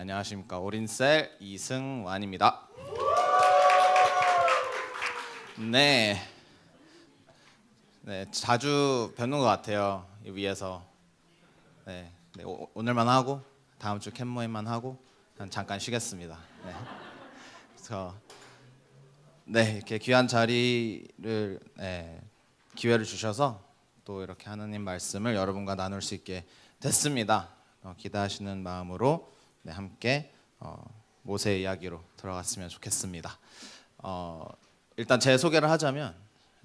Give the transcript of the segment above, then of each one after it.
안녕하십니까. 오린셀 이승완입니다. 네, 자주 뵙는 것 같아요. 이 위에서. 오늘만 하고 다음 주 캠 모임만 하고 잠깐 쉬겠습니다. 그래서 이렇게 귀한 자리를 기회를 주셔서 또 이렇게 하나님 말씀을 여러분과 나눌 수 있게 됐습니다. 기대하시는 마음으로 함께 모세 이야기로 들어갔으면 좋겠습니다. 일단 제 소개를 하자면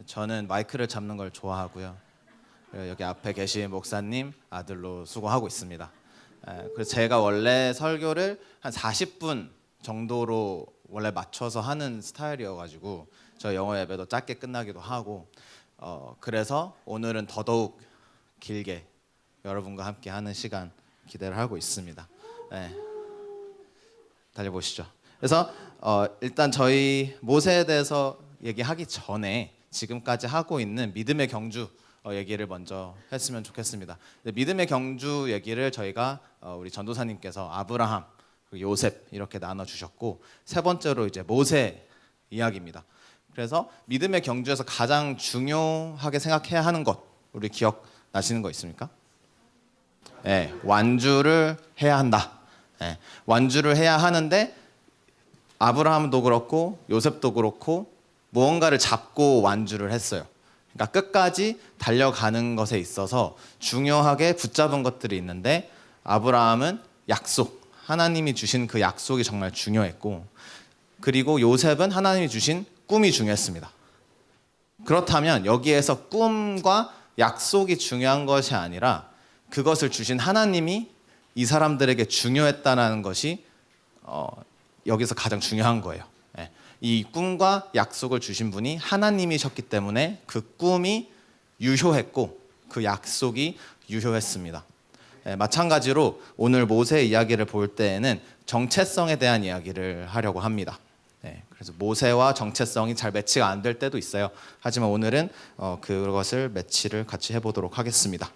저는 마이크를 잡는 걸 좋아하고요. 여기 앞에 계신 목사님 아들로 수고하고 있습니다. 그래서 제가 원래 설교를 한 40분 정도로 원래 맞춰서 하는 스타일이어가지고 저 영어 예배도 짧게 끝나기도 하고 그래서 오늘은 더더욱 길게 여러분과 함께 하는 시간 기대를 하고 있습니다. 달려보시죠. 그래서 일단 저희 모세에 대해서 얘기하기 전에 지금까지 하고 있는 믿음의 경주 얘기를 먼저 했으면 좋겠습니다. 믿음의 경주 얘기를 저희가 우리 전도사님께서 아브라함, 요셉 이렇게 나눠 주셨고 세 번째로 이제 모세 이야기입니다. 그래서 믿음의 경주에서 가장 중요하게 생각해야 하는 것 우리 기억 나시는 거 있습니까? 완주를 해야 한다. 완주를 해야 하는데 아브라함도 그렇고 요셉도 그렇고 무언가를 잡고 완주를 했어요. 그러니까 끝까지 달려가는 것에 있어서 중요하게 붙잡은 것들이 있는데 아브라함은 약속, 하나님이 주신 그 약속이 정말 중요했고 그리고 요셉은 하나님이 주신 꿈이 중요했습니다. 그렇다면 여기에서 꿈과 약속이 중요한 것이 아니라 그것을 주신 하나님이 이 사람들에게 중요했다는 것이 여기서 가장 중요한 거예요. 이 꿈과 약속을 주신 분이 하나님이셨기 때문에 그 꿈이 유효했고 그 약속이 유효했습니다. 마찬가지로 오늘 모세 이야기를 볼 때에는 정체성에 대한 이야기를 하려고 합니다. 그래서 모세와 정체성이 잘 매치가 안 될 때도 있어요. 하지만 오늘은 그것을 매치를 같이 해보도록 하겠습니다.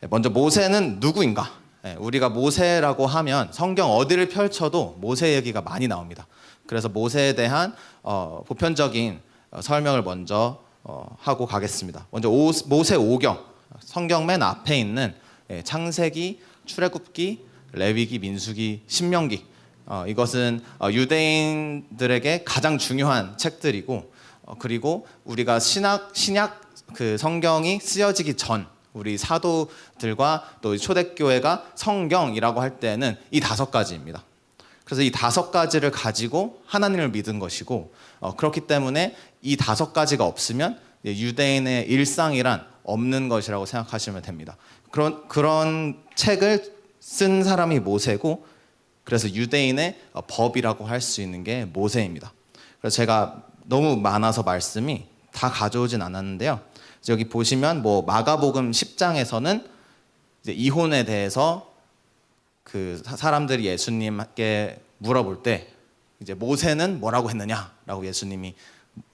먼저 모세는 누구인가? 우리가 모세라고 하면 성경 어디를 펼쳐도 모세 얘기가 많이 나옵니다. 그래서 모세에 대한 보편적인 설명을 먼저 하고 가겠습니다. 먼저 모세 오경, 성경 맨 앞에 있는 창세기, 출애굽기, 레위기, 민수기, 신명기 이것은 유대인들에게 가장 중요한 책들이고 그리고 우리가 신약 그 성경이 쓰여지기 전 우리 사도들과 또 초대교회가 성경이라고 할 때는 이 5가지입니다. 그래서 이 5가지를 가지고 하나님을 믿은 것이고 그렇기 때문에 이 5가지가 없으면 유대인의 일상이란 없는 것이라고 생각하시면 됩니다. 그런 책을 쓴 사람이 모세고 그래서 유대인의 법이라고 할 수 있는 게 모세입니다. 그래서 제가 너무 많아서 말씀이 다 가져오진 않았는데요. 여기 보시면 마가복음 10장에서는 이제 이혼에 대해서 그 사람들이 예수님께 물어볼 때 이제 모세는 뭐라고 했느냐라고 예수님이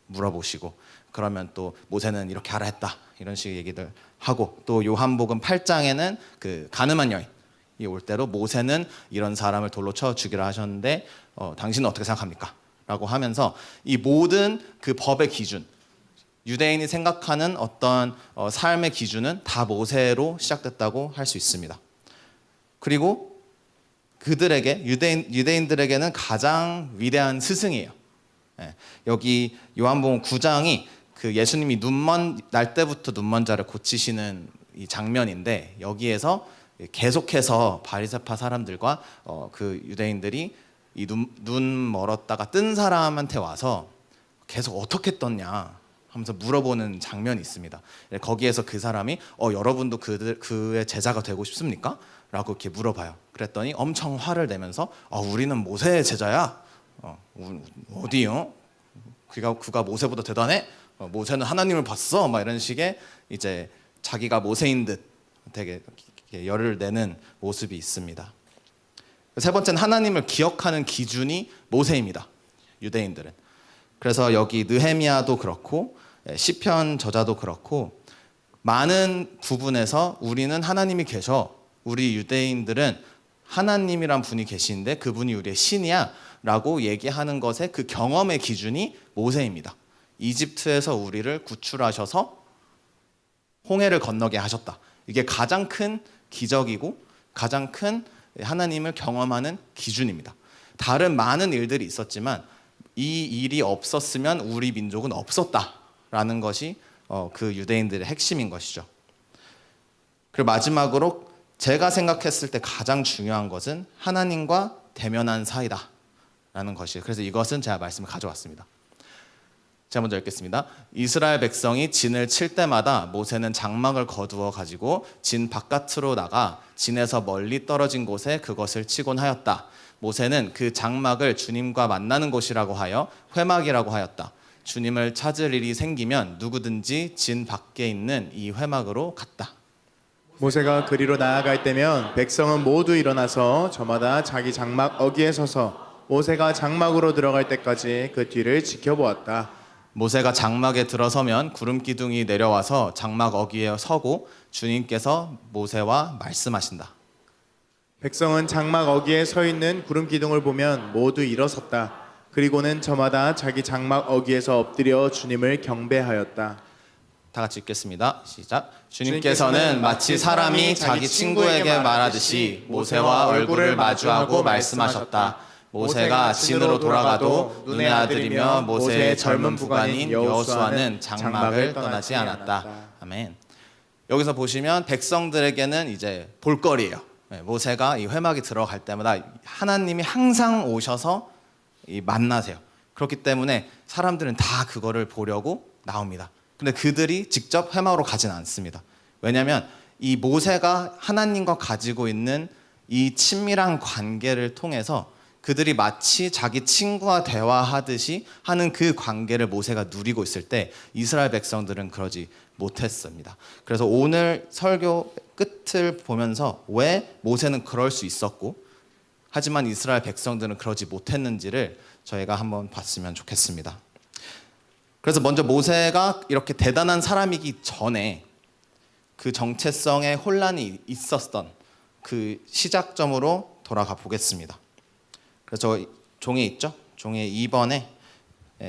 물어보시고 그러면 또 모세는 이렇게 하라 했다 이런 식의 얘기들 하고 또 요한복음 8장에는 그 가늠한 여인이 올 때로 모세는 이런 사람을 돌로 쳐 죽이라 하셨는데 당신은 어떻게 생각합니까? 라고 하면서 이 모든 그 법의 기준 유대인이 생각하는 어떤 삶의 기준은 다 모세로 시작됐다고 할 수 있습니다. 그리고 그들에게 유대인들에게는 가장 위대한 스승이에요. 여기 요한복음 9장이 그 예수님이 눈먼 날 때부터 눈먼 자를 고치시는 이 장면인데 여기에서 계속해서 바리새파 사람들과 그 유대인들이 이 눈 멀었다가 뜬 사람한테 와서 계속 어떻게 떴냐 하면서 물어보는 장면이 있습니다. 거기에서 그 사람이 여러분도 그의 제자가 되고 싶습니까? 라고 이렇게 물어봐요. 그랬더니 엄청 화를 내면서 우리는 모세의 제자야. 어디요? 그가 모세보다 대단해? 모세는 하나님을 봤어. 막 이런 식의 이제 자기가 모세인 듯 되게 열을 내는 모습이 있습니다. 세 번째는 하나님을 기억하는 기준이 모세입니다. 유대인들은. 그래서 여기 느헤미야도 그렇고 시편 저자도 그렇고 많은 부분에서 우리는 하나님이 계셔. 우리 유대인들은 하나님이란 분이 계시는데 그분이 우리의 신이야 라고 얘기하는 것의 그 경험의 기준이 모세입니다. 이집트에서 우리를 구출하셔서 홍해를 건너게 하셨다. 이게 가장 큰 기적이고 가장 큰 하나님을 경험하는 기준입니다. 다른 많은 일들이 있었지만 이 일이 없었으면 우리 민족은 없었다라는 것이 그 유대인들의 핵심인 것이죠. 그리고 마지막으로 제가 생각했을 때 가장 중요한 것은 하나님과 대면한 사이다라는 것이에요. 그래서 이것은 제가 말씀을 가져왔습니다. 제가 먼저 읽겠습니다. 이스라엘 백성이 진을 칠 때마다 모세는 장막을 거두어 가지고 진 바깥으로 나가 진에서 멀리 떨어진 곳에 그것을 치곤 하였다. 모세는 그 장막을 주님과 만나는 곳이라고 하여 회막이라고 하였다. 주님을 찾을 일이 생기면 누구든지 진 밖에 있는 이 회막으로 갔다. 모세가 그리로 나아갈 때면 백성은 모두 일어나서 저마다 자기 장막 어귀에 서서 모세가 장막으로 들어갈 때까지 그 뒤를 지켜보았다. 모세가 장막에 들어서면 구름 기둥이 내려와서 장막 어귀에 서고 주님께서 모세와 말씀하신다. 백성은 장막 어귀에 서 있는 구름 기둥을 보면 모두 일어섰다. 그리고는 저마다 자기 장막 어귀에서 엎드려 주님을 경배하였다. 다 같이 읽겠습니다. 시작. 주님께서는 마치 사람이 자기 친구에게 말하듯이 모세와 얼굴을 마주하고 말씀하셨다. 모세가 진으로 돌아가도 눈의 아들이며 모세의 젊은 부관인 여호수아는 장막을 떠나지 않았다. 아멘. 여기서 보시면 백성들에게는 이제 볼거리예요. 모세가 이 회막에 들어갈 때마다 하나님이 항상 오셔서 만나세요. 그렇기 때문에 사람들은 다 그거를 보려고 나옵니다. 근데 그들이 직접 회막으로 가진 않습니다. 왜냐하면 이 모세가 하나님과 가지고 있는 이 친밀한 관계를 통해서 그들이 마치 자기 친구와 대화하듯이 하는 그 관계를 모세가 누리고 있을 때 이스라엘 백성들은 그러지 못했습니다. 그래서 오늘 설교 끝을 보면서 왜 모세는 그럴 수 있었고 하지만 이스라엘 백성들은 그러지 못했는지를 저희가 한번 봤으면 좋겠습니다. 그래서 먼저 모세가 이렇게 대단한 사람이기 전에 그 정체성에 혼란이 있었던 그 시작점으로 돌아가 보겠습니다. 그래서 저 종이에 있죠? 종이에 2번에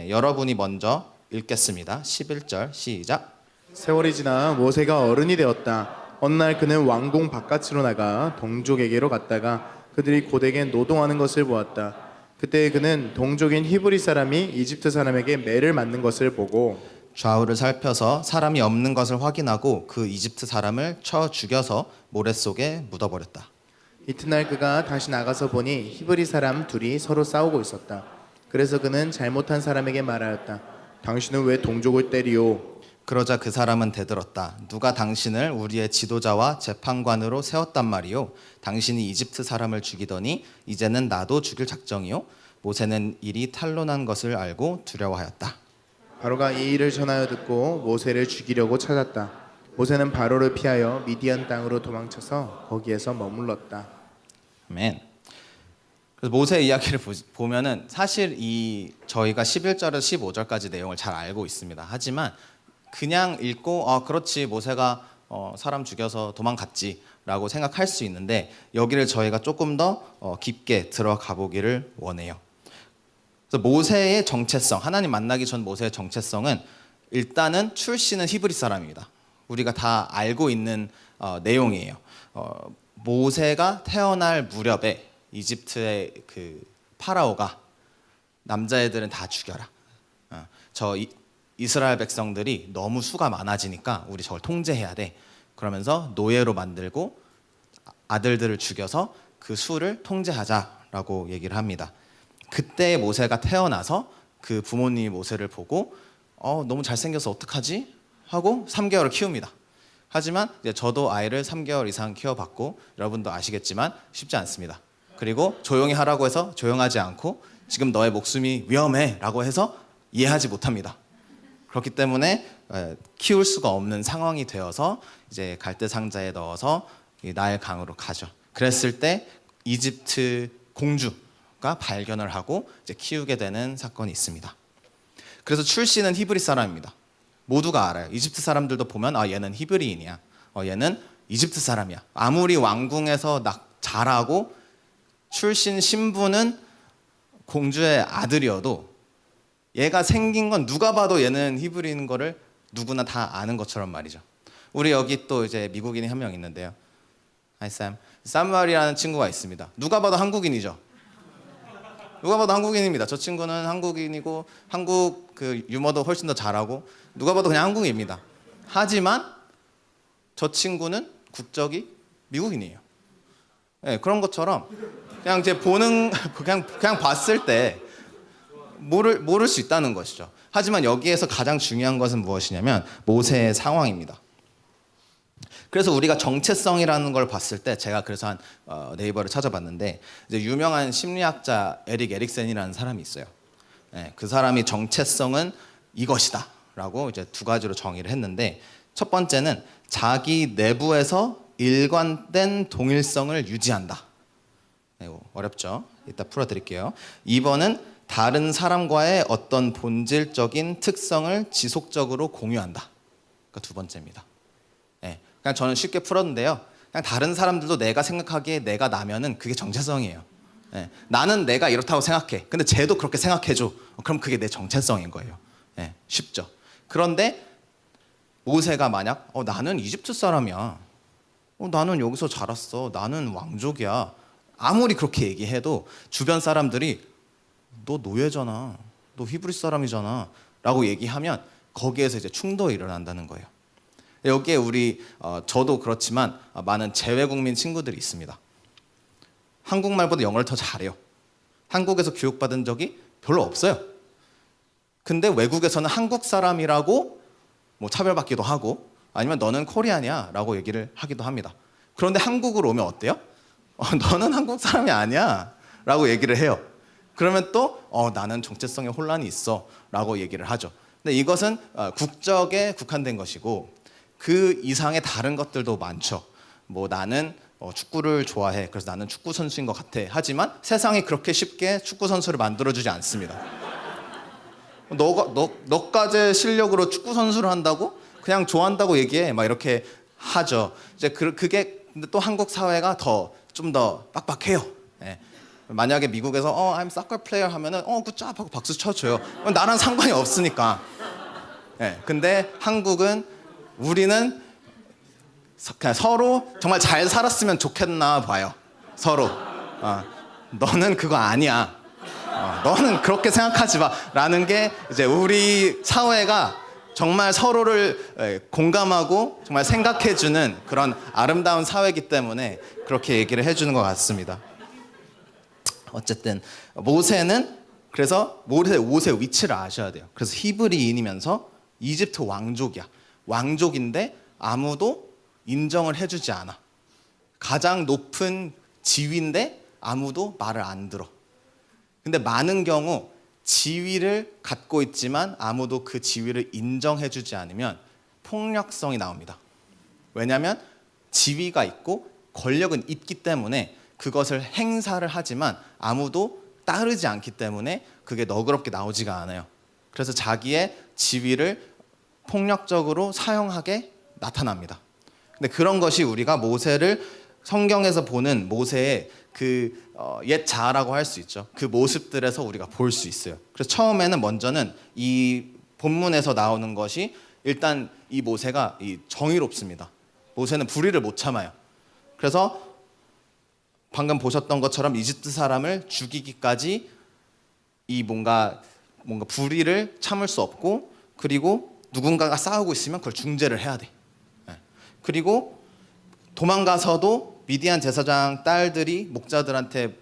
여러분이 먼저 읽겠습니다. 11절 시작. 세월이 지나 모세가 어른이 되었다. 어느 날 그는 왕궁 바깥으로 나가 동족에게로 갔다가 그들이 고되게 노동하는 것을 보았다. 그때 그는 동족인 히브리 사람이 이집트 사람에게 매를 맞는 것을 보고 좌우를 살펴서 사람이 없는 것을 확인하고 그 이집트 사람을 쳐 죽여서 모래 속에 묻어버렸다. 이튿날 그가 다시 나가서 보니 히브리 사람 둘이 서로 싸우고 있었다. 그래서 그는 잘못한 사람에게 말하였다. 당신은 왜 동족을 때리오? 그러자 그 사람은 대들었다. 누가 당신을 우리의 지도자와 재판관으로 세웠단 말이오? 당신이 이집트 사람을 죽이더니 이제는 나도 죽일 작정이오? 모세는 일이 탄로난 것을 알고 두려워하였다. 바로가 이 일을 전하여 듣고 모세를 죽이려고 찾았다. 모세는 바로를 피하여 미디안 땅으로 도망쳐서 거기에서 머물렀다. 아멘. 그래서 모세 이야기를 보면은 사실 저희가 11절에서 15절까지 내용을 잘 알고 있습니다. 하지만 그냥 읽고 그렇지 모세가 사람 죽여서 도망갔지라고 생각할 수 있는데 여기를 저희가 조금 더 깊게 들어가 보기를 원해요. 그래서 모세의 정체성, 하나님 만나기 전 모세의 정체성은 일단은 출신은 히브리 사람입니다. 우리가 다 알고 있는 내용이에요. 모세가 태어날 무렵에 이집트의 그 파라오가 남자애들은 다 죽여라. 이스라엘 백성들이 너무 수가 많아지니까 우리 저걸 통제해야 돼. 그러면서 노예로 만들고 아들들을 죽여서 그 수를 통제하자라고 얘기를 합니다. 그때 모세가 태어나서 그 부모님이 모세를 보고 너무 잘생겨서 어떡하지? 하고 3개월을 키웁니다. 하지만 이제 저도 아이를 3개월 이상 키워봤고 여러분도 아시겠지만 쉽지 않습니다. 그리고 조용히 하라고 해서 조용하지 않고 지금 너의 목숨이 위험해 라고 해서 이해하지 못합니다. 그렇기 때문에 키울 수가 없는 상황이 되어서 이제 갈대 상자에 넣어서 나일 강으로 가죠. 그랬을 때 이집트 공주가 발견을 하고 이제 키우게 되는 사건이 있습니다. 그래서 출신은 히브리 사람입니다. 모두가 알아요. 이집트 사람들도 보면 얘는 히브리인이야. 얘는 이집트 사람이야. 아무리 왕궁에서 자라고 출신 신부는 공주의 아들이어도 얘가 생긴 건 누가 봐도 얘는 히브리인 거를 누구나 다 아는 것처럼 말이죠. 우리 여기 또 이제 미국인이 한 명 있는데요. 하이 쌈. 사무엘이라는 친구가 있습니다. 누가 봐도 한국인이죠. 누가 봐도 한국인입니다. 저 친구는 한국인이고 한국 그 유머도 훨씬 더 잘하고 누가 봐도 그냥 한국인입니다. 하지만 저 친구는 국적이 미국인이에요. 네, 그런 것처럼 그냥 이제 보는 그냥 봤을 때 모를 수 있다는 것이죠. 하지만 여기에서 가장 중요한 것은 무엇이냐면 모세의 상황입니다. 그래서 우리가 정체성이라는 걸 봤을 때 제가 그래서 네이버를 찾아봤는데 이제 유명한 심리학자 에릭 에릭센이라는 사람이 있어요. 네, 그 사람이 정체성은 이것이다라고 이제 두 가지로 정의를 했는데 첫 번째는 자기 내부에서 일관된 동일성을 유지한다. 네, 어렵죠? 이따 풀어드릴게요. 2번은 다른 사람과의 어떤 본질적인 특성을 지속적으로 공유한다. 그러니까 두 번째입니다. 네, 그냥 저는 쉽게 풀었는데요. 그냥 다른 사람들도 내가 생각하기에 내가 나면은 그게 정체성이에요. 네, 나는 내가 이렇다고 생각해. 근데 쟤도 그렇게 생각해줘. 그럼 그게 내 정체성인 거예요. 네, 쉽죠. 그런데 모세가 만약 나는 이집트 사람이야. 나는 여기서 자랐어. 나는 왕족이야. 아무리 그렇게 얘기해도 주변 사람들이 너 노예잖아. 너 히브리 사람이잖아. 라고 얘기하면 거기에서 이제 충돌이 일어난다는 거예요. 여기에 우리 저도 그렇지만 많은 재외국민 친구들이 있습니다. 한국말보다 영어를 더 잘해요. 한국에서 교육받은 적이 별로 없어요. 근데 외국에서는 한국 사람이라고 뭐 차별받기도 하고 아니면 너는 코리안이야 라고 얘기를 하기도 합니다. 그런데 한국으로 오면 어때요? 너는 한국 사람이 아니야 라고 얘기를 해요. 그러면 또 나는 정체성에 혼란이 있어 라고 얘기를 하죠. 근데 이것은 국적에 국한된 것이고 그 이상의 다른 것들도 많죠. 뭐 나는 축구를 좋아해. 그래서 나는 축구 선수인 것 같아. 하지만 세상이 그렇게 쉽게 축구 선수를 만들어주지 않습니다. 너까지 실력으로 축구 선수를 한다고? 그냥 좋아한다고 얘기해. 막 이렇게 하죠. 이제 그게 근데 또 한국 사회가 좀 더 빡빡해요. 예. 만약에 미국에서 I'm soccer player 하면은 굿잡 하고 박수 쳐줘요. 나랑 상관이 없으니까. 예. 근데 한국은 우리는 그냥 서로 정말 잘 살았으면 좋겠나 봐요. 서로. 너는 그거 아니야. 너는 그렇게 생각하지 마. 라는 게 이제 우리 사회가 정말 서로를 공감하고 정말 생각해주는 그런 아름다운 사회이기 때문에 그렇게 얘기를 해주는 것 같습니다. 어쨌든 모세는 그래서 모세의 위치를 아셔야 돼요. 그래서 히브리인이면서 이집트 왕족이야. 왕족인데 아무도 인정을 해주지 않아. 가장 높은 지위인데 아무도 말을 안 들어. 근데 많은 경우 지위를 갖고 있지만 아무도 그 지위를 인정해주지 않으면 폭력성이 나옵니다. 왜냐하면 지위가 있고 권력은 있기 때문에 그것을 행사를 하지만 아무도 따르지 않기 때문에 그게 너그럽게 나오지가 않아요. 그래서 자기의 지위를 폭력적으로 사용하게 나타납니다. 근데 그런 것이 우리가 모세를 성경에서 보는 모세의 옛 자아라고 할 수 있죠. 그 모습들에서 우리가 볼 수 있어요. 그래서 처음에는 먼저는 이 본문에서 나오는 것이 일단 이 모세가 정의롭습니다. 모세는 불의를 못 참아요. 그래서 방금 보셨던 것처럼 이집트 사람을 죽이기까지 이 뭔가 불의를 참을 수 없고 그리고 누군가가 싸우고 있으면 그걸 중재를 해야 돼. 그리고 도망가서도 미디안 제사장 딸들이 목자들한테서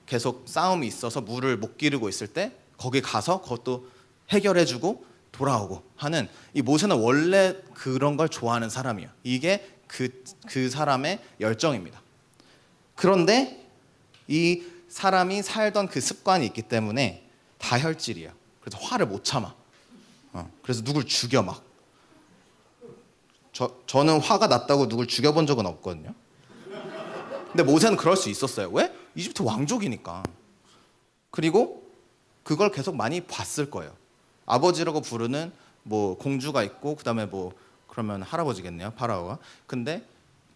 계속 싸움이 있어서 물을 못 기르고 있을 때 거기 가서 그것도 해결해주고 돌아오고 하는 이 모세는 원래 그런 걸 좋아하는 사람이에요. 이게 그 사람의 열정입니다. 그런데 이 사람이 살던 그 습관이 있기 때문에 다혈질이에요. 그래서 화를 못 참아. 그래서 누굴 죽여 막. 저는 화가 났다고 누굴 죽여본 적은 없거든요. 근데 모세는 그럴 수 있었어요. 왜? 이집트 왕족이니까. 그리고 그걸 계속 많이 봤을 거예요. 아버지라고 부르는 뭐 공주가 있고 그다음에 뭐 그러면 할아버지겠네요. 파라오가. 근데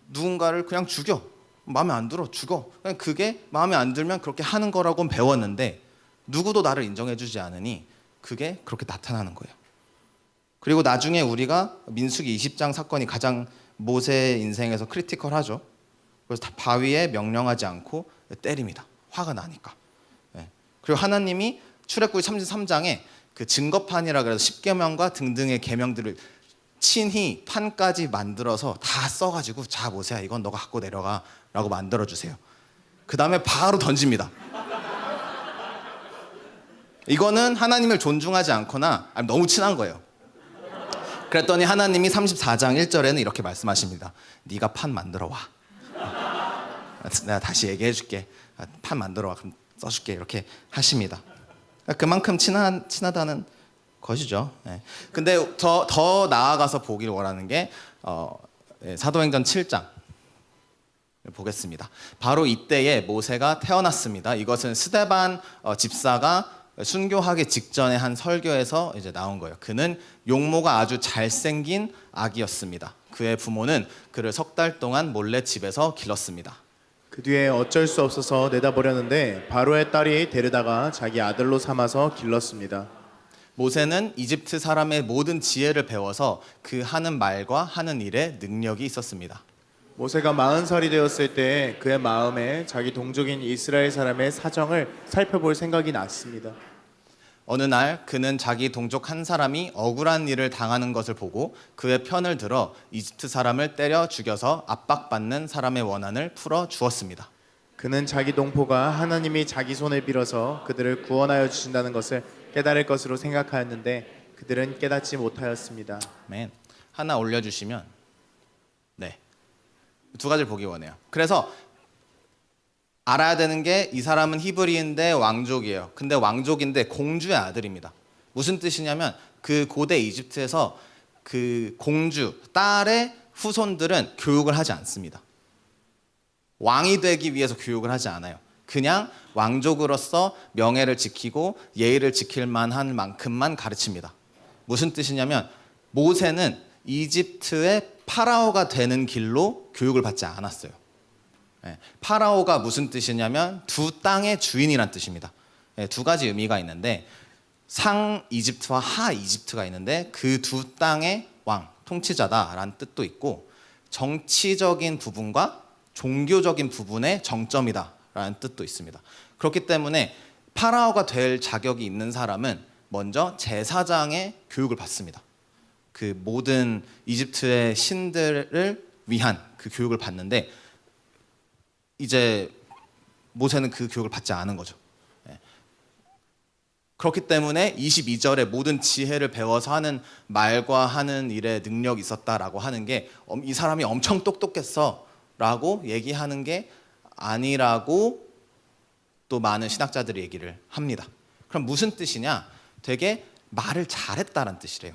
누군가를 그냥 죽여. 마음에 안 들어 죽어. 그냥 그게 마음에 안 들면 그렇게 하는 거라고 배웠는데 누구도 나를 인정해주지 않으니 그게 그렇게 나타나는 거예요. 그리고 나중에 우리가 민수기 20장 사건이 가장 모세 인생에서 크리티컬하죠. 그래서 다 바위에 명령하지 않고 때립니다. 화가 나니까. 예. 그리고 하나님이 출애굽기 33장에 그 증거판이라 그래서 십계명과 등등의 계명들을 친히 판까지 만들어서 다 써가지고 자 모세야 이건 너가 갖고 내려가라고 만들어주세요. 그 다음에 바로 던집니다. 이거는 하나님을 존중하지 않거나 너무 친한 거예요. 그랬더니 하나님이 34장 1절에는 이렇게 말씀하십니다. 네가 판 만들어 와. 내가 다시 얘기해 줄게. 판 만들어 와. 그럼 써줄게. 이렇게 하십니다. 그만큼 친하다는 것이죠. 네. 근데 더 나아가서 보기를 원하는 게 사도행전 7장 보겠습니다. 바로 이때에 모세가 태어났습니다. 이것은 스데반 집사가 순교하기 직전에 한 설교에서 이제 나온 거예요. 그는 용모가 아주 잘생긴 아기였습니다. 그의 부모는 그를 석 달 동안 몰래 집에서 길렀습니다. 그 뒤에 어쩔 수 없어서 내다버렸는데 바로의 딸이 데려다가 자기 아들로 삼아서 길렀습니다. 모세는 이집트 사람의 모든 지혜를 배워서 그 하는 말과 하는 일에 능력이 있었습니다. 모세가 40살이 되었을 때 그의 마음에 자기 동족인 이스라엘 사람의 사정을 살펴볼 생각이 났습니다. 어느 날 그는 자기 동족 한 사람이 억울한 일을 당하는 것을 보고 그의 편을 들어 이집트 사람을 때려 죽여서 압박받는 사람의 원한을 풀어 주었습니다. 그는 자기 동포가 하나님이 자기 손을 빌어서 그들을 구원하여 주신다는 것을 깨달을 것으로 생각하였는데 그들은 깨닫지 못하였습니다. 아멘. 하나 올려주시면 네. 두 가지를 보기 원해요. 그래서 알아야 되는 게 이 사람은 히브리인데 왕족이에요. 근데 왕족인데 공주의 아들입니다. 무슨 뜻이냐면 그 고대 이집트에서 그 공주, 딸의 후손들은 교육을 하지 않습니다. 왕이 되기 위해서 교육을 하지 않아요. 그냥 왕족으로서 명예를 지키고 예의를 지킬 만한 만큼만 가르칩니다. 무슨 뜻이냐면 모세는 이집트의 파라오가 되는 길로 교육을 받지 않았어요. 파라오가 무슨 뜻이냐면 두 땅의 주인이란 뜻입니다. 두 가지 의미가 있는데 상 이집트와 하 이집트가 있는데 그 두 땅의 왕, 통치자다라는 뜻도 있고 정치적인 부분과 종교적인 부분의 정점이다라는 뜻도 있습니다. 그렇기 때문에 파라오가 될 자격이 있는 사람은 먼저 제사장의 교육을 받습니다. 그 모든 이집트의 신들을 위한 그 교육을 받는데 이제 모세는 그 교육을 받지 않은 거죠. 그렇기 때문에 22절에 모든 지혜를 배워서 하는 말과 하는 일에 능력이 있었다라고 하는 게 이 사람이 엄청 똑똑했어라고 얘기하는 게 아니라고 또 많은 신학자들이 얘기를 합니다. 그럼 무슨 뜻이냐? 되게 말을 잘했다는 뜻이래요.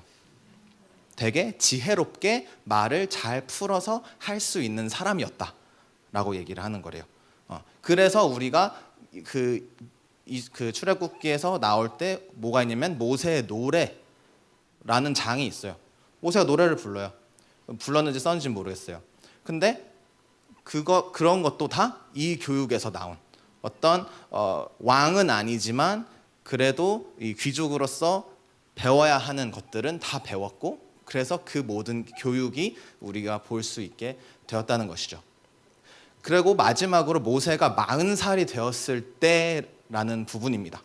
되게 지혜롭게 말을 잘 풀어서 할 수 있는 사람이었다라고 얘기를 하는 거래요. 그래서 우리가 그 출애굽기에서 나올 때 뭐가 있냐면 모세의 노래라는 장이 있어요. 모세가 노래를 불러요. 불렀는지 썼는지 모르겠어요. 근데 그런 것도 다 이 교육에서 나온 어떤 왕은 아니지만 그래도 이 귀족으로서 배워야 하는 것들은 다 배웠고 그래서 그 모든 교육이 우리가 볼 수 있게 되었다는 것이죠. 그리고 마지막으로 모세가 40살이 되었을 때라는 부분입니다.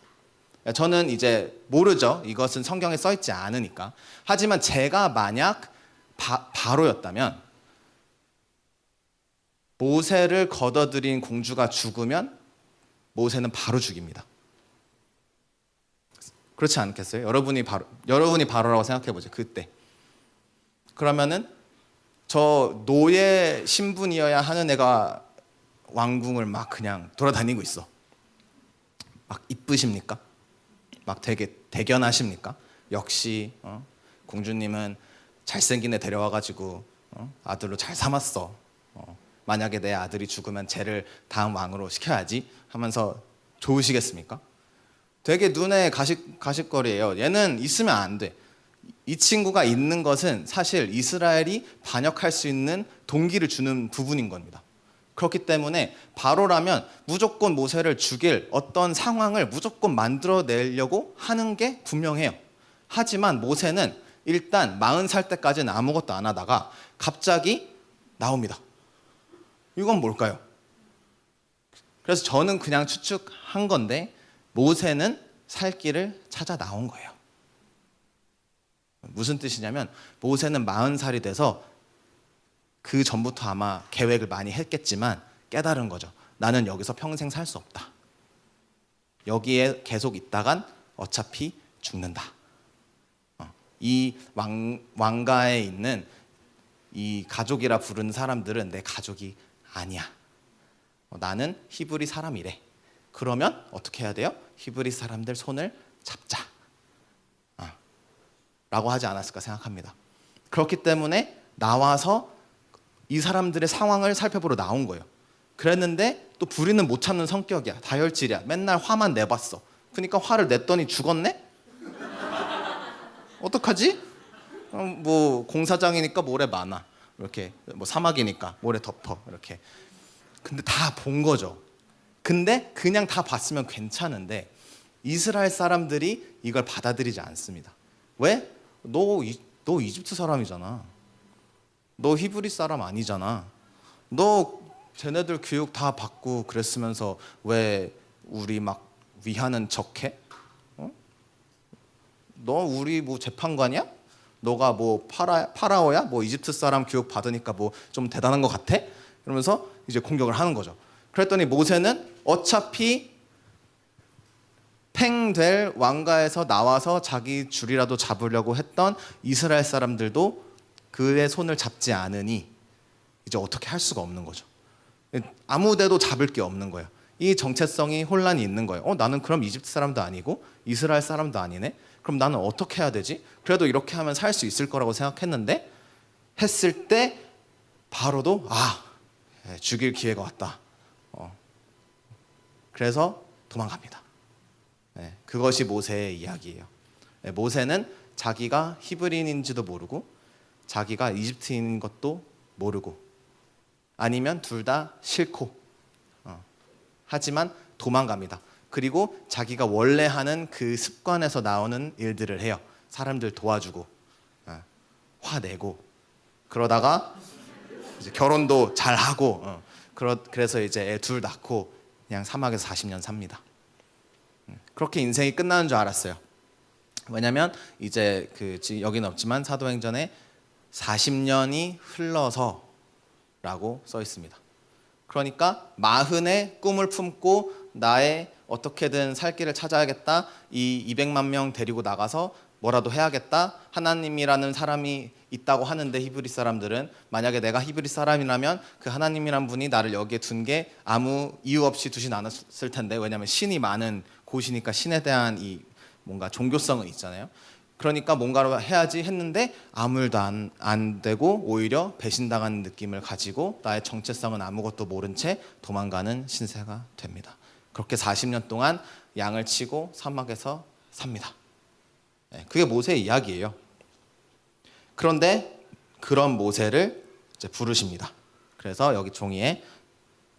저는 이제 모르죠. 이것은 성경에 써 있지 않으니까. 하지만 제가 만약 바로였다면 모세를 거둬들인 공주가 죽으면 모세는 바로 죽입니다. 그렇지 않겠어요? 여러분이 바로라고 생각해 보죠. 그때. 그러면은 저 노예 신분이어야 하는 애가 왕궁을 막 그냥 돌아다니고 있어. 막 이쁘십니까? 막 되게 대견하십니까? 역시 공주님은 잘생긴 애 데려와가지고 아들로 잘 삼았어. 만약에 내 아들이 죽으면 쟤를 다음 왕으로 시켜야지 하면서 좋으시겠습니까? 되게 눈에 가십거리예요. 얘는 있으면 안 돼. 이 친구가 있는 것은 사실 이스라엘이 반역할 수 있는 동기를 주는 부분인 겁니다. 그렇기 때문에 바로라면 무조건 모세를 죽일 어떤 상황을 무조건 만들어내려고 하는 게 분명해요. 하지만 모세는 일단 40살 때까지는 아무것도 안 하다가 갑자기 나옵니다. 이건 뭘까요? 그래서 저는 그냥 추측한 건데 모세는 살 길을 찾아 나온 거예요. 무슨 뜻이냐면 모세는 40살이 돼서 그 전부터 아마 계획을 많이 했겠지만 깨달은 거죠. 나는 여기서 평생 살 수 없다. 여기에 계속 있다간 어차피 죽는다. 이 왕가에 있는 이 가족이라 부르는 사람들은 내 가족이 아니야. 나는 히브리 사람이래. 그러면 어떻게 해야 돼요? 히브리 사람들 손을 잡자. 라고 하지 않았을까 생각합니다. 그렇기 때문에 나와서 이 사람들의 상황을 살펴보러 나온 거예요. 그랬는데 또 불의는 못 참는 성격이야. 다혈질이야. 맨날 화만 내봤어. 그러니까 화를 냈더니 죽었네? 어떡하지? 뭐 공사장이니까 모래 많아. 이렇게 뭐 사막이니까 모래 덮어. 이렇게. 근데 다 본 거죠. 근데 그냥 다 봤으면 괜찮은데 이스라엘 사람들이 이걸 받아들이지 않습니다. 왜? 너 이집트 사람이잖아. 너 히브리 사람 아니잖아. 너 쟤네들 교육 다 받고 그랬으면서 왜 우리 막 위하는 척해? 너 우리 뭐 재판관이야? 너가 뭐 파라오야? 뭐 이집트 사람 교육 받으니까 뭐 좀 대단한 것 같아? 이러면서 이제 공격을 하는 거죠. 그랬더니 모세는 어차피 팽될 왕가에서 나와서 자기 줄이라도 잡으려고 했던 이스라엘 사람들도 그의 손을 잡지 않으니 이제 어떻게 할 수가 없는 거죠. 아무데도 잡을 게 없는 거예요. 이 정체성이 혼란이 있는 거예요. 나는 그럼 이집트 사람도 아니고 이스라엘 사람도 아니네. 그럼 나는 어떻게 해야 되지? 그래도 이렇게 하면 살 수 있을 거라고 생각했는데 했을 때 바로도 죽일 기회가 왔다. 그래서 도망갑니다. 그것이 모세의 이야기예요. 모세는 자기가 히브리인인지도 모르고 자기가 이집트인인 것도 모르고 아니면 둘 다 싫고 하지만 도망갑니다. 그리고 자기가 원래 하는 그 습관에서 나오는 일들을 해요. 사람들 도와주고 화내고 그러다가 이제 결혼도 잘하고 그래서 이제 애 둘 낳고 그냥 사막에서 40년 삽니다. 그렇게 인생이 끝나는 줄 알았어요. 왜냐하면 이제 여기는 없지만 사도행전에 40년이 흘러서라고 써 있습니다. 그러니까 40의 꿈을 품고 나의 어떻게든 살 길을 찾아야겠다. 이 200만 명 데리고 나가서 뭐라도 해야겠다. 하나님이라는 사람이 있다고 하는데 히브리 사람들은 만약에 내가 히브리 사람이라면 그 하나님이란 분이 나를 여기에 둔 게 아무 이유 없이 두진 않았을 텐데 왜냐하면 신이 많은 곳이니까 신에 대한 이 뭔가 종교성은 있잖아요. 그러니까 뭔가를 해야지 했는데 아무 일도 안 되고 오히려 배신당한 느낌을 가지고 나의 정체성은 아무것도 모른 채 도망가는 신세가 됩니다. 그렇게 40년 동안 양을 치고 사막에서 삽니다. 그게 모세의 이야기예요. 그런데 그런 모세를 이제 부르십니다. 그래서 여기 종이에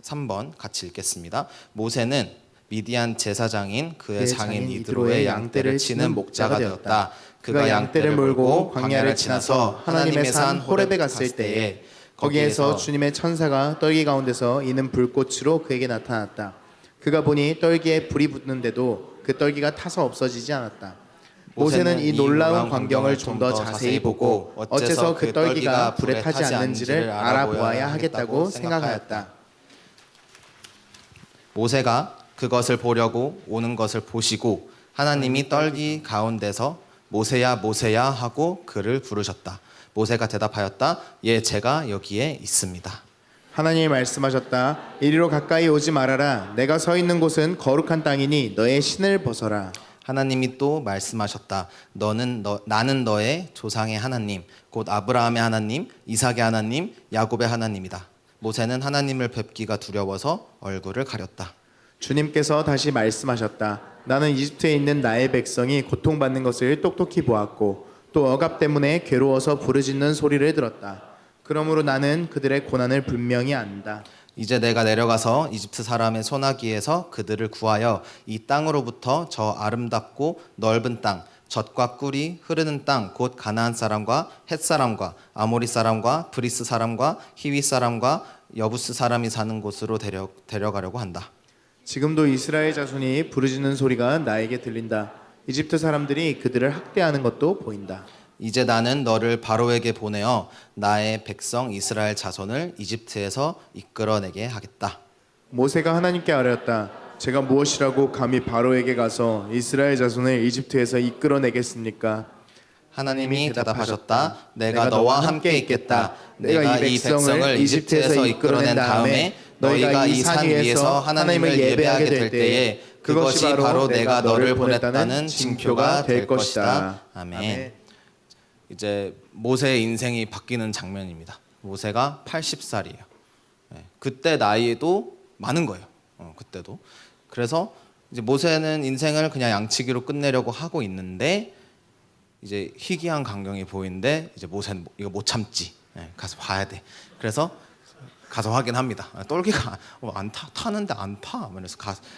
3번 같이 읽겠습니다. 모세는 미디안 제사장인 그의 장인 이드로의 양떼를 치는 목자가 되었다. 그가 양떼를 몰고 광야를 지나서 하나님의 산 호렙에 갔을 때에 거기에서 주님의 천사가 떨기 가운데서 이는 불꽃으로 그에게 나타났다. 그가 보니 떨기에 불이 붙는데도 그 떨기가 타서 없어지지 않았다. 모세는 이 놀라운 광경을 좀 더 자세히 보고 어째서 그 떨기가 불에 타지 않는지를 알아보아야 하겠다고 생각하였다. 모세가 그것을 보려고 오는 것을 보시고 하나님이 떨기 가운데서 모세야 모세야 하고 그를 부르셨다. 모세가 대답하였다. 예, 제가 여기에 있습니다. 하나님이 말씀하셨다. 이리로 가까이 오지 말아라. 내가 서 있는 곳은 거룩한 땅이니 너의 신을 벗어라. 하나님이 또 말씀하셨다. 나는 너의 조상의 하나님, 곧 아브라함의 하나님, 이삭의 하나님, 야곱의 하나님이다. 모세는 하나님을 뵙기가 두려워서 얼굴을 가렸다. 주님께서 다시 말씀하셨다. 나는 이집트에 있는 나의 백성이 고통받는 것을 똑똑히 보았고 또 억압 때문에 괴로워서 부르짖는 소리를 들었다. 그러므로 나는 그들의 고난을 분명히 안다. 이제 내가 내려가서 이집트 사람의 소나기에서 그들을 구하여 이 땅으로부터 저 아름답고 넓은 땅 젖과 꿀이 흐르는 땅 곧 가나안 사람과 헷 사람과 아모리 사람과 브리스 사람과 히위 사람과 여부스 사람이 사는 곳으로 데려가려고 한다. 지금도 이스라엘 자손이 부르짖는 소리가 나에게 들린다. 이집트 사람들이 그들을 학대하는 것도 보인다. 이제 나는 너를 바로에게 보내어 나의 백성 이스라엘 자손을 이집트에서 이끌어내게 하겠다. 모세가 하나님께 아뢰었다. 제가 무엇이라고 감히 바로에게 가서 이스라엘 자손을 이집트에서 이끌어내겠습니까? 하나님이 대답하셨다. 내가 너와 함께 있겠다. 내가 이 백성을 이집트에서 이끌어낸 다음에 너희가 이 산 위에서 하나님을 예배하게 될 때에 그것이 바로 내가 너를 보냈다는 징표가 될 것이다. 아멘. 이제 모세의 인생이 바뀌는 장면입니다. 모세가 80살이에요. 그때 나이도 많은 거예요. 그때도. 그래서 이제 모세는 인생을 그냥 양치기로 끝내려고 하고 있는데 이제 희귀한 광경이 보이는데 이제 모세는 이거 못 참지. 가서 봐야 돼. 그래서 가서 확인합니다. 똘기가 안 타는데 안 타. 그래서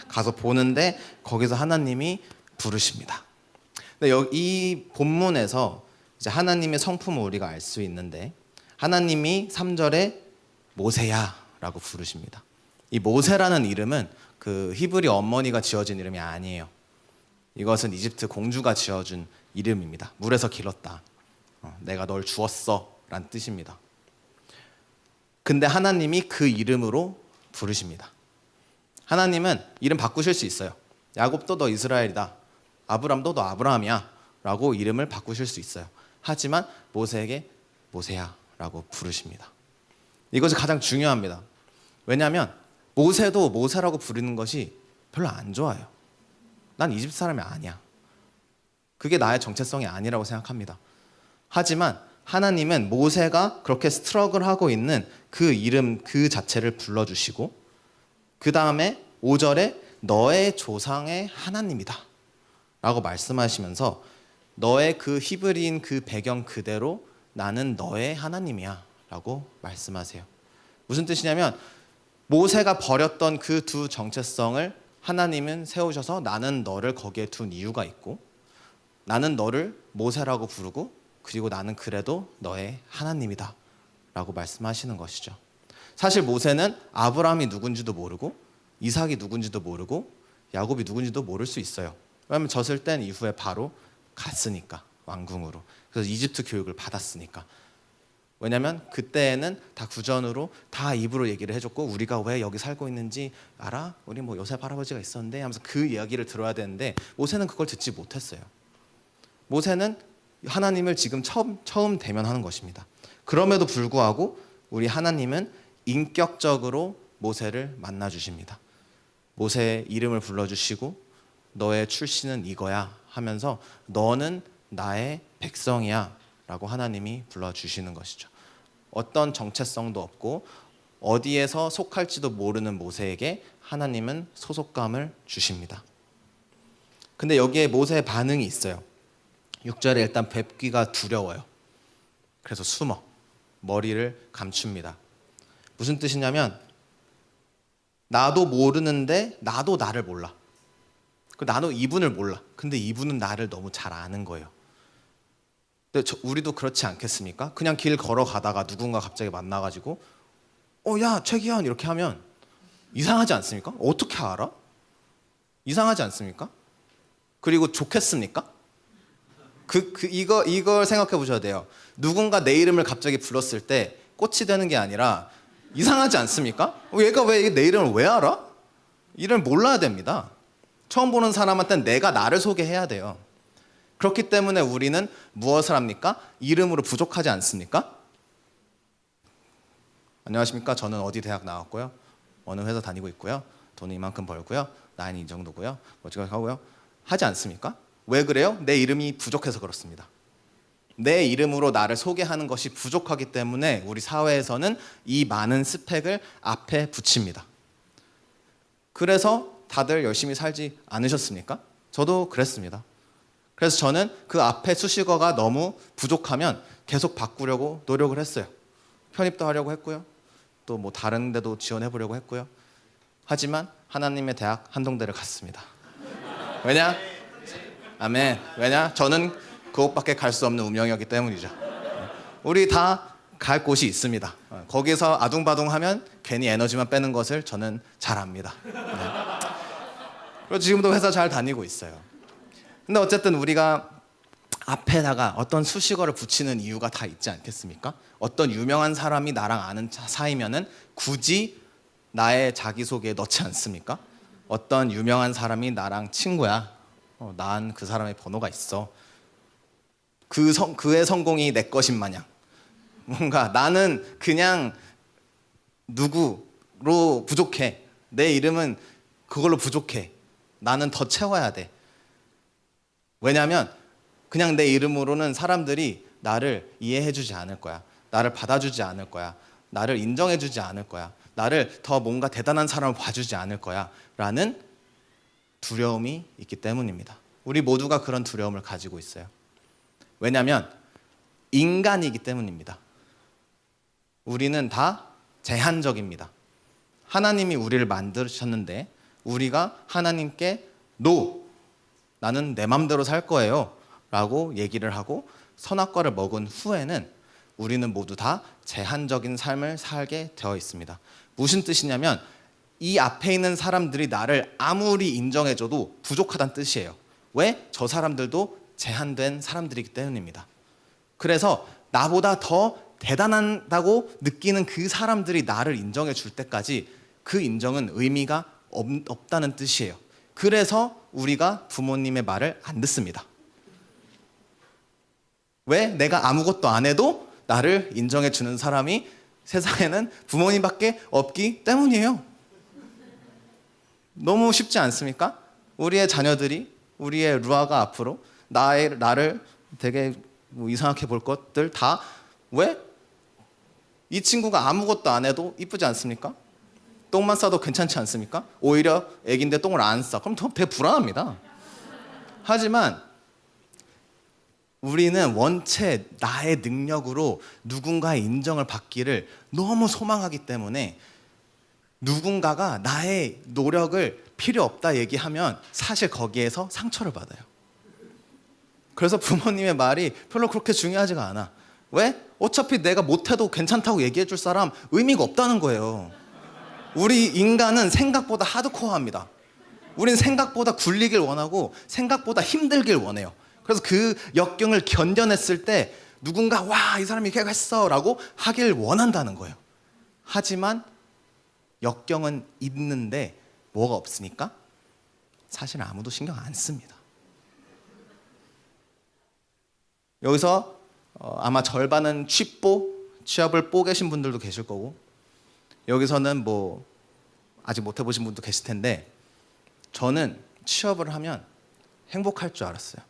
가서 보는데 거기서 하나님이 부르십니다. 근데 이 본문에서 이제 하나님의 성품을 우리가 알 수 있는데 하나님이 3절에 모세야라고 부르십니다. 이 모세라는 이름은 그 히브리 어머니가 지어준 이름이 아니에요. 이것은 이집트 공주가 지어준 이름입니다. 물에서 길렀다. 내가 널 주었어 라는 뜻입니다. 근데 하나님이 그 이름으로 부르십니다. 하나님은 이름 바꾸실 수 있어요. 야곱도 너 이스라엘이다. 아브람도 너 아브라함이야 라고 이름을 바꾸실 수 있어요. 하지만 모세에게 모세야 라고 부르십니다. 이것이 가장 중요합니다. 왜냐하면 모세도 모세라고 부르는 것이 별로 안 좋아요. 난 이집트 사람이 아니야. 그게 나의 정체성이 아니라고 생각합니다. 하지만 하나님은 모세가 그렇게 스트러글하고 있는 그 이름 그 자체를 불러주시고 그 다음에 5절에 너의 조상의 하나님이다 라고 말씀하시면서 너의 그 히브리인 그 배경 그대로 나는 너의 하나님이야 라고 말씀하세요. 무슨 뜻이냐면 모세가 버렸던 그 두 정체성을 하나님은 세우셔서 나는 너를 거기에 둔 이유가 있고 나는 너를 모세라고 부르고 그리고 나는 그래도 너의 하나님이다 라고 말씀하시는 것이죠. 사실 모세는 아브라함이 누군지도 모르고 이삭이 누군지도 모르고 야곱이 누군지도 모를 수 있어요. 왜냐하면 졌을 땐 이후에 바로 갔으니까 왕궁으로. 그래서 이집트 교육을 받았으니까. 왜냐하면 그때에는 다 구전으로 다 입으로 얘기를 해줬고 우리가 왜 여기 살고 있는지 알아? 우리 뭐 요셉 할아버지가 있었는데 하면서 그 이야기를 들어야 되는데 모세는 그걸 듣지 못했어요. 모세는 하나님을 지금 처음 대면하는 것입니다. 그럼에도 불구하고 우리 하나님은 인격적으로 모세를 만나 주십니다. 모세의 이름을 불러주시고 너의 출신은 이거야 하면서 너는 나의 백성이야 라고 하나님이 불러주시는 것이죠. 어떤 정체성도 없고 어디에서 속할지도 모르는 모세에게 하나님은 소속감을 주십니다. 근데 여기에 모세의 반응이 있어요. 6절에 일단 뵙기가 두려워요. 그래서 숨어 머리를 감춥니다. 무슨 뜻이냐면 나도 모르는데 나도 나를 몰라. 나도 이분을 몰라. 근데 이분은 나를 너무 잘 아는 거예요. 근데 우리도 그렇지 않겠습니까? 그냥 길 걸어가다가 누군가 갑자기 만나가지고 야 최기현 이렇게 하면 이상하지 않습니까? 어떻게 알아? 이상하지 않습니까? 그리고 좋겠습니까? 이걸 생각해 보셔야 돼요. 누군가 내 이름을 갑자기 불렀을 때 꽃이 되는 게 아니라 이상하지 않습니까? 얘가 왜 내 이름을 왜 알아? 이름을 몰라야 됩니다. 처음 보는 사람한테는 내가 나를 소개해야 돼요. 그렇기 때문에 우리는 무엇을 합니까? 이름으로 부족하지 않습니까? 안녕하십니까? 저는 어디 대학 나왔고요. 어느 회사 다니고 있고요. 돈은 이만큼 벌고요. 나이는 이 정도고요. 어찌가 하고요. 하지 않습니까? 왜 그래요? 내 이름이 부족해서 그렇습니다. 내 이름으로 나를 소개하는 것이 부족하기 때문에 우리 사회에서는 이 많은 스펙을 앞에 붙입니다. 그래서 다들 열심히 살지 않으셨습니까? 저도 그랬습니다. 그래서 저는 그 앞에 수식어가 너무 부족하면 계속 바꾸려고 노력을 했어요. 편입도 하려고 했고요. 또 뭐 다른 데도 지원해 보려고 했고요. 하지만 하나님의 대학 한동대를 갔습니다. 왜냐? 아멘. 왜냐? 저는 그곳밖에 갈 수 없는 운명이었기 때문이죠. 우리 다 갈 곳이 있습니다. 거기서 아둥바둥하면 괜히 에너지만 빼는 것을 저는 잘 압니다. 네. 그리고 지금도 회사 잘 다니고 있어요. 근데 어쨌든 우리가 앞에다가 어떤 수식어를 붙이는 이유가 다 있지 않겠습니까? 어떤 유명한 사람이 나랑 아는 사이면은 굳이 나의 자기소개에 넣지 않습니까? 어떤 유명한 사람이 나랑 친구야. 난 그 사람의 번호가 있어. 그의 성공이 내 것인 마냥. 뭔가 나는 그냥 누구로 부족해. 내 이름은 그걸로 부족해. 나는 더 채워야 돼. 왜냐하면 그냥 내 이름으로는 사람들이 나를 이해해주지 않을 거야. 나를 받아주지 않을 거야. 나를 인정해주지 않을 거야. 나를 더 뭔가 대단한 사람을 봐주지 않을 거야. 라는 두려움이 있기 때문입니다. 우리 모두가 그런 두려움을 가지고 있어요. 왜냐하면 인간이기 때문입니다. 우리는 다 제한적입니다. 하나님이 우리를 만드셨는데 우리가 하나님께 NO! 나는 내 맘대로 살 거예요 라고 얘기를 하고 선악과를 먹은 후에는 우리는 모두 다 제한적인 삶을 살게 되어 있습니다. 무슨 뜻이냐면 이 앞에 있는 사람들이 나를 아무리 인정해줘도 부족하다는 뜻이에요. 왜? 저 사람들도 제한된 사람들이기 때문입니다. 그래서 나보다 더 대단하다고 느끼는 그 사람들이 나를 인정해 줄 때까지 그 인정은 의미가 없다는 뜻이에요. 그래서 우리가 부모님의 말을 안 듣습니다. 왜? 내가 아무것도 안 해도 나를 인정해 주는 사람이 세상에는 부모님밖에 없기 때문이에요. 너무 쉽지 않습니까? 우리의 자녀들이, 우리의 루아가 앞으로 나를 되게 뭐 이상하게 볼 것들 다 왜? 이 친구가 아무것도 안 해도 이쁘지 않습니까? 똥만 싸도 괜찮지 않습니까? 오히려 애기인데 똥을 안 싸. 그럼 되게 불안합니다. 하지만 우리는 원체 나의 능력으로 누군가의 인정을 받기를 너무 소망하기 때문에 누군가가 나의 노력을 필요 없다 얘기하면 사실 거기에서 상처를 받아요. 그래서 부모님의 말이 별로 그렇게 중요하지가 않아. 왜? 어차피 내가 못해도 괜찮다고 얘기해 줄 사람 의미가 없다는 거예요. 우리 인간은 생각보다 하드코어합니다. 우린 생각보다 굴리길 원하고 생각보다 힘들길 원해요. 그래서 그 역경을 견뎌냈을 때 누군가 와, 이 사람이 이렇게 했어 라고 하길 원한다는 거예요. 하지만 역경은 있는데 뭐가 없으니까 사실 아무도 신경 안 씁니다. 여기서 아마 절반은 취업을 뽀 계신 분들도 계실 거고 여기서는 뭐 아직 못 해보신 분도 계실 텐데 저는 취업을 하면 행복할 줄 알았어요.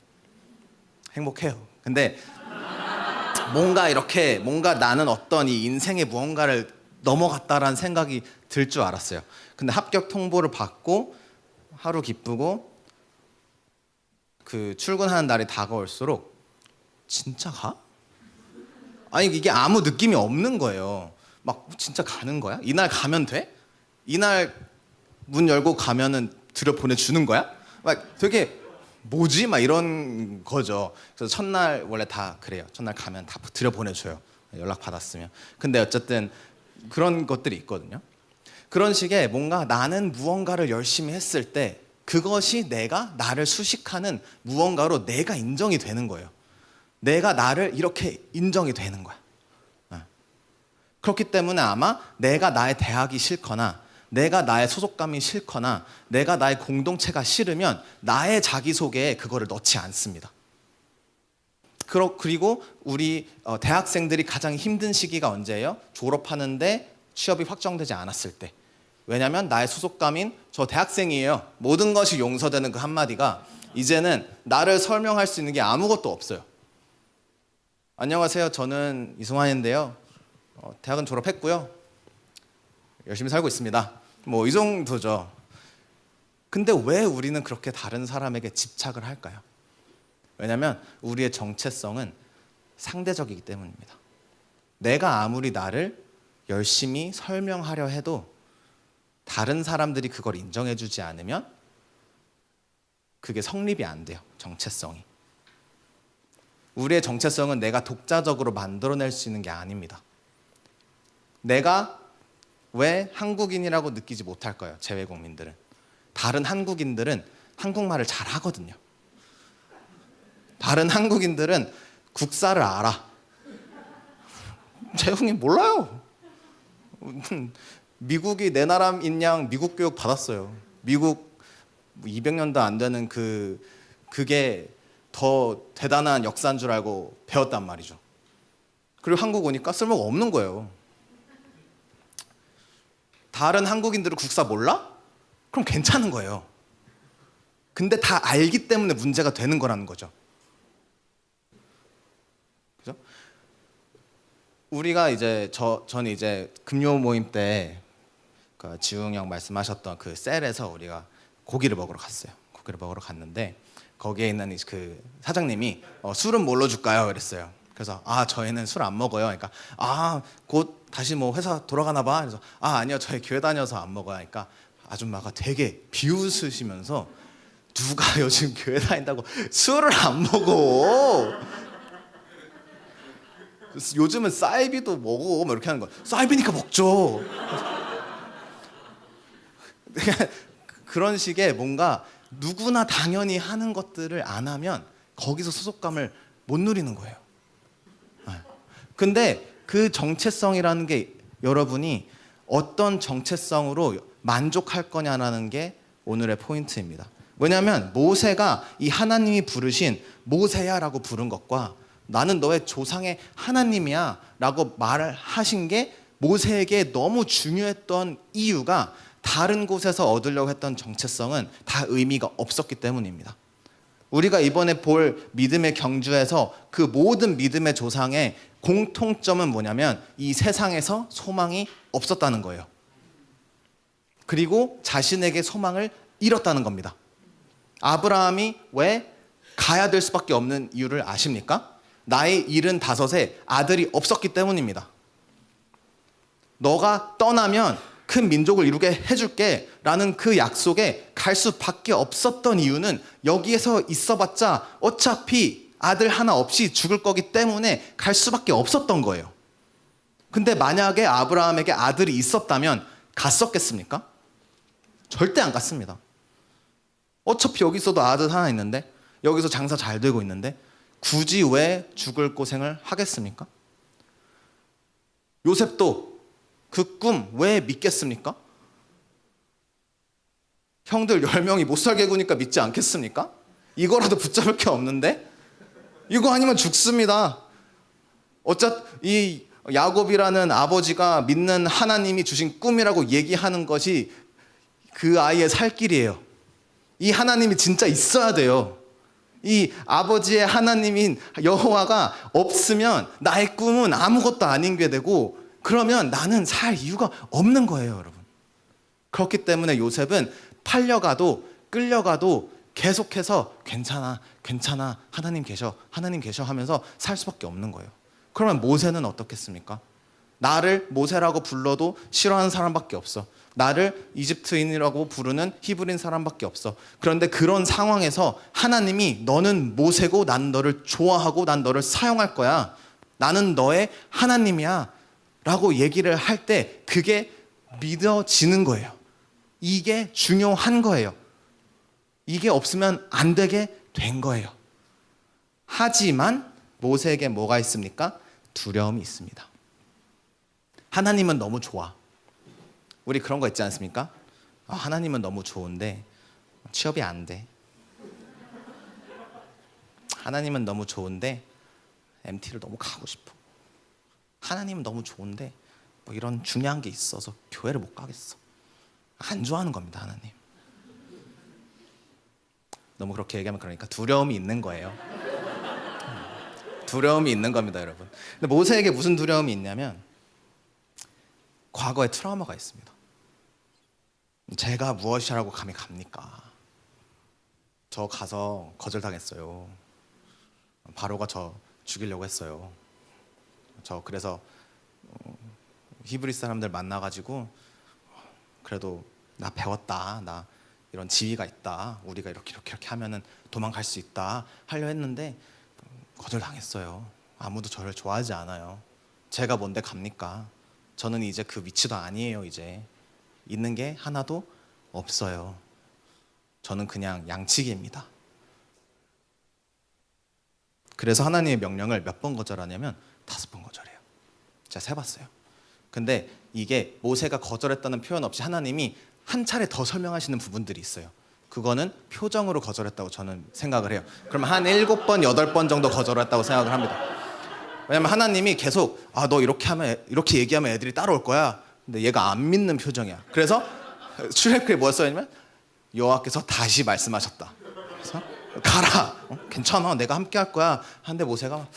행복해요. 근데 뭔가 나는 어떤 이 인생의 무언가를 넘어갔다라는 생각이 들 줄 알았어요. 근데 합격 통보를 받고 하루 기쁘고 그 출근하는 날이 다가올수록 진짜 가? 아니 이게 아무 느낌이 없는 거예요. 막 진짜 가는 거야? 이날 가면 돼? 이날 문 열고 가면은 들여보내주는 거야? 막 되게 뭐지? 막 이런 거죠. 그래서 첫날 원래 다 그래요. 첫날 가면 다 들여보내줘요. 연락 받았으면. 근데 어쨌든 그런 것들이 있거든요. 그런 식의 뭔가 나는 무언가를 열심히 했을 때 그것이 내가 나를 수식하는 무언가로 내가 인정이 되는 거예요. 내가 나를 이렇게 인정이 되는 거야. 그렇기 때문에 아마 내가 나의 대학이 싫거나 내가 나의 소속감이 싫거나 내가 나의 공동체가 싫으면 나의 자기소개에 그거를 넣지 않습니다. 그리고 우리 대학생들이 가장 힘든 시기가 언제예요? 졸업하는데 취업이 확정되지 않았을 때. 왜냐하면 나의 소속감인 저 대학생이에요. 모든 것이 용서되는 그 한마디가 이제는 나를 설명할 수 있는 게 아무것도 없어요. 안녕하세요. 저는 이승환인데요. 대학은 졸업했고요. 열심히 살고 있습니다. 뭐 이 정도죠. 근데 왜 우리는 그렇게 다른 사람에게 집착을 할까요? 왜냐하면 우리의 정체성은 상대적이기 때문입니다. 내가 아무리 나를 열심히 설명하려 해도 다른 사람들이 그걸 인정해주지 않으면 그게 성립이 안 돼요. 정체성이. 우리의 정체성은 내가 독자적으로 만들어낼 수 있는 게 아닙니다. 내가 왜 한국인이라고 느끼지 못할 거예요. 재외국민들은. 다른 한국인들은 한국말을 잘 하거든요. 다른 한국인들은 국사를 알아. 재외국민 몰라요. 미국이 내 나라인 양 미국 교육 받았어요. 미국 200년도 안 되는 그게 더 대단한 역사인 줄 알고 배웠단 말이죠. 그리고 한국 오니까 쓸모가 없는 거예요. 다른 한국인들은 국사 몰라? 그럼 괜찮은 거예요. 근데 다 알기 때문에 문제가 되는 거라는 거죠. 그죠? 우리가 이제 저는 이제 금요 모임 때 그 지웅 형 말씀하셨던 그 셀에서 우리가 고기를 먹으러 갔어요. 고기를 먹으러 갔는데 거기에 있는 그 사장님이 술은 뭘로 줄까요? 그랬어요. 그래서 저희는 술 안 먹어요. 그러니까 곧 다시 뭐 회사 돌아가나 봐. 그래서 아니요, 저희 교회 다녀서 안 먹어요. 그러니까 아줌마가 되게 비웃으시면서 누가 요즘 교회 다닌다고 술을 안 먹어? 요즘은 사이비도 먹어. 뭐 이렇게 하는 거야. 사이비니까 먹죠. 그런 식의 뭔가 누구나 당연히 하는 것들을 안 하면 거기서 소속감을 못 누리는 거예요. 근데 그 정체성이라는 게 여러분이 어떤 정체성으로 만족할 거냐라는 게 오늘의 포인트입니다. 왜냐하면 모세가 이 하나님이 부르신 모세야라고 부른 것과 나는 너의 조상의 하나님이야 라고 말을 하신 게 모세에게 너무 중요했던 이유가 다른 곳에서 얻으려고 했던 정체성은 다 의미가 없었기 때문입니다. 우리가 이번에 볼 믿음의 경주에서 그 모든 믿음의 조상의 공통점은 뭐냐면 이 세상에서 소망이 없었다는 거예요. 그리고 자신에게 소망을 잃었다는 겁니다. 아브라함이 왜 가야 될 수밖에 없는 이유를 아십니까? 나이 75에 아들이 없었기 때문입니다. 너가 떠나면 큰 민족을 이루게 해줄게 라는 그 약속에 갈 수밖에 없었던 이유는 여기에서 있어봤자 어차피 아들 하나 없이 죽을 거기 때문에 갈 수밖에 없었던 거예요. 근데 만약에 아브라함에게 아들이 있었다면 갔었겠습니까? 절대 안 갔습니다. 어차피 여기 있어도 아들 하나 있는데, 여기서 장사 잘 되고 있는데 굳이 왜 죽을 고생을 하겠습니까? 요셉도 그 꿈 왜 믿겠습니까? 형들 10명이 못 살게 구니까 믿지 않겠습니까? 이거라도 붙잡을 게 없는데? 이거 아니면 죽습니다. 이 야곱이라는 아버지가 믿는 하나님이 주신 꿈이라고 얘기하는 것이 그 아이의 살 길이에요. 이 하나님이 진짜 있어야 돼요. 이 아버지의 하나님인 여호와가 없으면 나의 꿈은 아무것도 아닌 게 되고, 그러면 나는 살 이유가 없는 거예요, 여러분. 그렇기 때문에 요셉은 팔려가도 끌려가도 계속해서 괜찮아 하나님 계셔 하면서 살 수밖에 없는 거예요. 그러면 모세는 어떻겠습니까? 나를 모세라고 불러도 싫어하는 사람밖에 없어. 나를 이집트인이라고 부르는 히브리인 사람밖에 없어. 그런데 그런 상황에서 하나님이 너는 모세고 난 너를 좋아하고 난 너를 사용할 거야, 나는 너의 하나님이야 라고 얘기를 할 때 그게 믿어지는 거예요. 이게 중요한 거예요. 이게 없으면 안 되게 된 거예요. 하지만 모세에게 뭐가 있습니까? 두려움이 있습니다. 하나님은 너무 좋아. 우리 그런 거 있지 않습니까? 하나님은 너무 좋은데 취업이 안 돼. 하나님은 너무 좋은데 MT를 너무 가고 싶어. 하나님은 너무 좋은데 뭐 이런 중요한 게 있어서 교회를 못 가겠어. 안 좋아하는 겁니다, 하나님. 너무 그렇게 얘기하면 그러니까 두려움이 있는 거예요. 두려움이 있는 겁니다, 여러분. 근데 모세에게 무슨 두려움이 있냐면 과거에 트라우마가 있습니다. 제가 무엇이라고 감히 갑니까? 저 가서 거절당했어요. 바로가 저 죽이려고 했어요. 저 그래서 히브리 사람들 만나가지고 그래도 나 배웠다, 나 이런 지위가 있다, 우리가 이렇게 하면은 도망갈 수 있다 하려 했는데 거절당했어요. 아무도 저를 좋아하지 않아요. 제가 뭔데 갑니까? 저는 이제 그 위치도 아니에요. 이제 있는 게 하나도 없어요. 저는 그냥 양치기입니다. 그래서 하나님의 명령을 몇 번 거절하냐면 5번 거절해요. 제가 세봤어요. 근데 이게 모세가 거절했다는 표현 없이 하나님이 한 차례 더 설명하시는 부분들이 있어요. 그거는 표정으로 거절했다고 저는 생각을 해요. 그럼 한 7번, 8번 정도 거절했다고 생각을 합니다. 왜냐면 하나님이 계속 너 이렇게 얘기하면 애들이 따라올 거야. 근데 얘가 안 믿는 표정이야. 그래서 출애굽기에 뭐였냐면 여호와께서 다시 말씀하셨다. 그래서 가라. 괜찮아. 내가 함께 할 거야. 하는데 모세가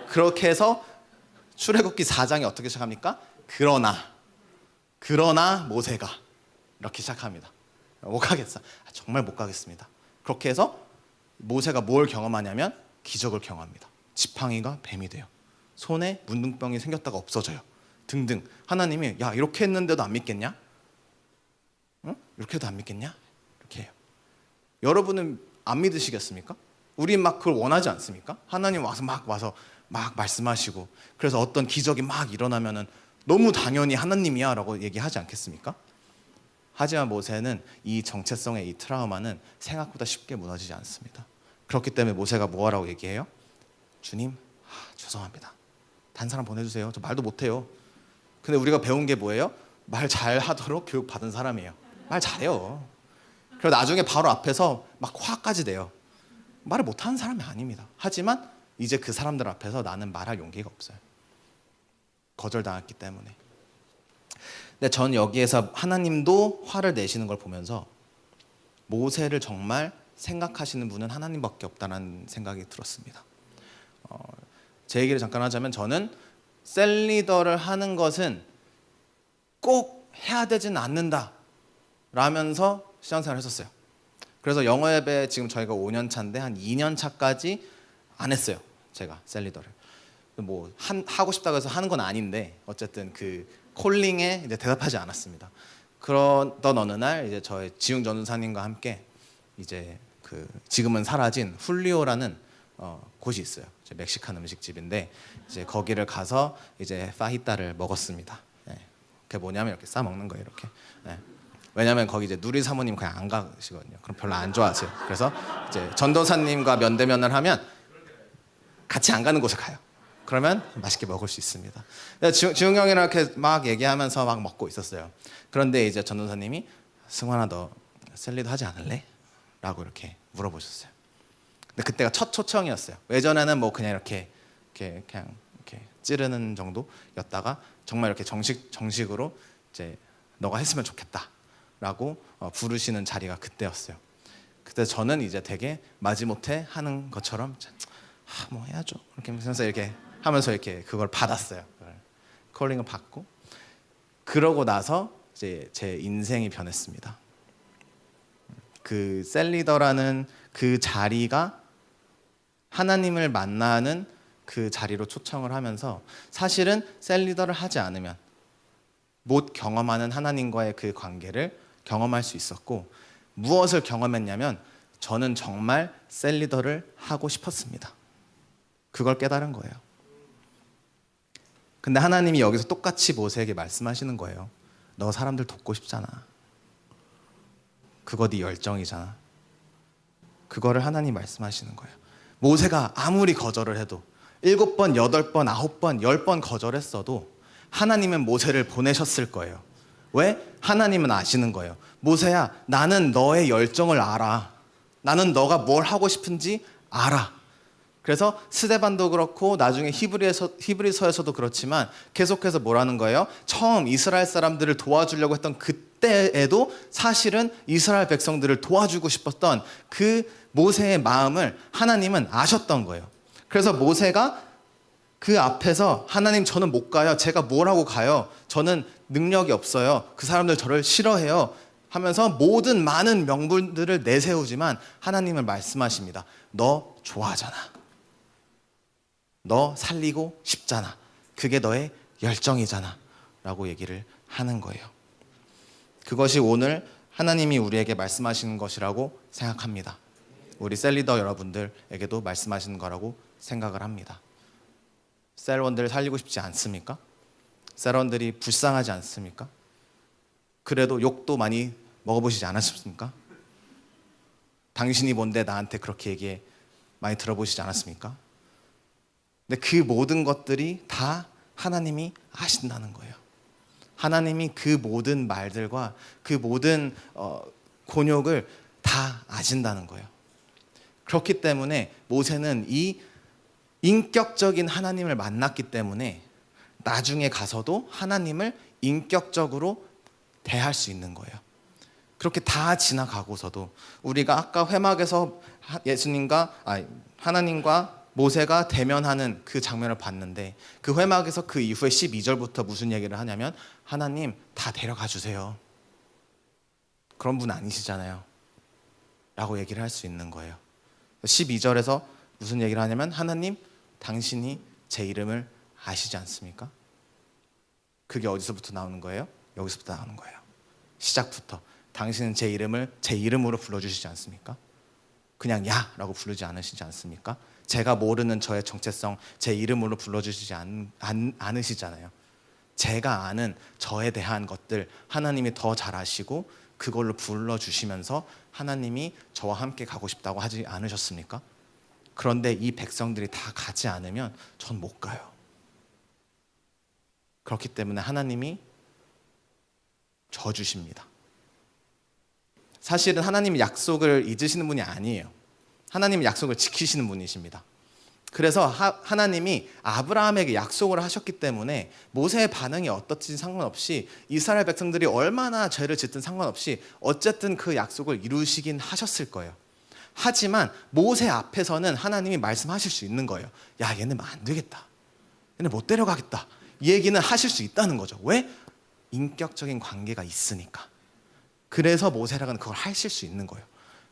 그렇게 해서 출애굽기 4장이 어떻게 시작합니까? 그러나 모세가 이렇게 시작합니다. 못 가겠어. 정말 못 가겠습니다. 그렇게 해서 모세가 뭘 경험하냐면 기적을 경험합니다. 지팡이가 뱀이 돼요. 손에 문둥병이 생겼다가 없어져요. 등등. 하나님이 야 이렇게 했는데도 안 믿겠냐? 응? 이렇게 해도 안 믿겠냐? 이렇게 해요. 여러분은 안 믿으시겠습니까? 우리 막 그걸 원하지 않습니까? 하나님 와서 막 말씀하시고 그래서 어떤 기적이 막 일어나면은 너무 당연히 하나님이야 라고 얘기하지 않겠습니까? 하지만 모세는 이 정체성의 이 트라우마는 생각보다 쉽게 무너지지 않습니다. 그렇기 때문에 모세가 뭐라고 얘기해요? 주님, 죄송합니다. 다른 사람 보내주세요. 저 말도 못해요. 근데 우리가 배운 게 뭐예요? 말 잘하도록 교육받은 사람이에요. 말 잘해요. 그리고 나중에 바로 앞에서 막 화까지 내요. 말을 못하는 사람이 아닙니다. 하지만 이제 그 사람들 앞에서 나는 말할 용기가 없어요. 거절당했기 때문에. 근데 전 여기에서 하나님도 화를 내시는 걸 보면서 모세를 정말 생각하시는 분은 하나님밖에 없다는 생각이 들었습니다. 제 얘기를 잠깐 하자면 저는 셀리더를 하는 것은 꼭 해야 되진 않는다 라면서 신앙생활을 했었어요. 그래서 영어 예배 지금 저희가 5년 차인데 한 2년 차까지 안 했어요. 제가 셀리더를 뭐 하고 싶다고 해서 하는 건 아닌데 어쨌든 그 콜링에 이제 대답하지 않았습니다. 그러던 어느 날 이제 저희 지웅 전도사님과 함께 이제 그 지금은 사라진 훌리오라는 곳이 있어요. 멕시칸 음식집인데 이제 거기를 가서 이제 파히타를 먹었습니다. 네. 그게 뭐냐면 이렇게 싸 먹는 거예요. 이렇게. 네. 왜냐면 거기 이제 누리 사모님 그냥 안 가시거든요. 그럼 별로 안 좋아하세요. 그래서 이제 전도사님과 면대면을 하면 같이 안 가는 곳에 가요. 그러면 맛있게 먹을 수 있습니다. 지웅 형이랑 이렇게 막 얘기하면서 막 먹고 있었어요. 그런데 이제 전도사님이 승환아 너 셀리도 하지 않을래? 라고 이렇게 물어보셨어요. 근데 그때가 첫 초청이었어요. 예전에는 뭐 그냥 이렇게 찌르는 정도였다가 정말 이렇게 정식으로 이제 너가 했으면 좋겠다라고 부르시는 자리가 그때였어요. 그때 저는 이제 되게 마지못해 하는 것처럼 뭐 해야죠. 이렇게 하면서 이렇게 그걸 받았어요. 콜링을 받고 그러고 나서 이제 제 인생이 변했습니다. 그 셀리더라는 그 자리가 하나님을 만나는 그 자리로 초청을 하면서 사실은 셀리더를 하지 않으면 못 경험하는 하나님과의 그 관계를 경험할 수 있었고 무엇을 경험했냐면 저는 정말 셀리더를 하고 싶었습니다. 그걸 깨달은 거예요. 근데 하나님이 여기서 똑같이 모세에게 말씀하시는 거예요. 너 사람들 돕고 싶잖아. 그거 네 열정이잖아. 그거를 하나님 말씀하시는 거예요. 모세가 아무리 거절을 해도 7번, 8번, 9번, 10번 거절했어도 하나님은 모세를 보내셨을 거예요. 왜? 하나님은 아시는 거예요. 모세야, 나는 너의 열정을 알아. 나는 너가 뭘 하고 싶은지 알아. 그래서 스데반도 그렇고 나중에 히브리서에서도 그렇지만 계속해서 뭐라는 거예요? 처음 이스라엘 사람들을 도와주려고 했던 그때에도 사실은 이스라엘 백성들을 도와주고 싶었던 그 모세의 마음을 하나님은 아셨던 거예요. 그래서 모세가 그 앞에서 하나님 저는 못 가요. 제가 뭘 하고 가요? 저는 능력이 없어요. 그 사람들 저를 싫어해요. 하면서 모든 많은 명분들을 내세우지만 하나님은 말씀하십니다. 너 좋아하잖아. 너 살리고 싶잖아. 그게 너의 열정이잖아 라고 얘기를 하는 거예요. 그것이 오늘 하나님이 우리에게 말씀하시는 것이라고 생각합니다. 우리 셀리더 여러분들에게도 말씀하시는 거라고 생각을 합니다. 셀원들 살리고 싶지 않습니까? 셀원들이 불쌍하지 않습니까? 그래도 욕도 많이 먹어보시지 않았습니까? 당신이 뭔데 나한테 그렇게 얘기해 많이 들어보시지 않았습니까? 근데 그 모든 것들이 다 하나님이 아신다는 거예요. 하나님이 그 모든 말들과 그 모든 곤욕을 다 아신다는 거예요. 그렇기 때문에 모세는 이 인격적인 하나님을 만났기 때문에 나중에 가서도 하나님을 인격적으로 대할 수 있는 거예요. 그렇게 다 지나가고서도 우리가 아까 회막에서 하나님과 모세가 대면하는 그 장면을 봤는데 그 회막에서 그 이후에 12절부터 무슨 얘기를 하냐면 하나님 다 데려가 주세요. 그런 분 아니시잖아요 라고 얘기를 할 수 있는 거예요. 12절에서 무슨 얘기를 하냐면 하나님 당신이 제 이름을 아시지 않습니까? 그게 어디서부터 나오는 거예요? 여기서부터 나오는 거예요. 시작부터 당신은 제 이름을 제 이름으로 불러주시지 않습니까? 그냥 야 라고 부르지 않으시지 않습니까? 제가 모르는 저의 정체성 제 이름으로 불러주시지 않으시잖아요. 제가 아는 저에 대한 것들 하나님이 더 잘 아시고 그걸로 불러주시면서 하나님이 저와 함께 가고 싶다고 하지 않으셨습니까? 그런데 이 백성들이 다 가지 않으면 전 못 가요. 그렇기 때문에 하나님이 져주십니다. 사실은 하나님이 약속을 잊으시는 분이 아니에요. 하나님이 약속을 지키시는 분이십니다. 그래서 하나님이 아브라함에게 약속을 하셨기 때문에 모세의 반응이 어떻든지 상관없이 이스라엘 백성들이 얼마나 죄를 짓든 상관없이 어쨌든 그 약속을 이루시긴 하셨을 거예요. 하지만 모세 앞에서는 하나님이 말씀하실 수 있는 거예요. 야 얘네 안 되겠다. 얘네 못 데려가겠다. 이 얘기는 하실 수 있다는 거죠. 왜? 인격적인 관계가 있으니까. 그래서 모세랑은 그걸 하실 수 있는 거예요.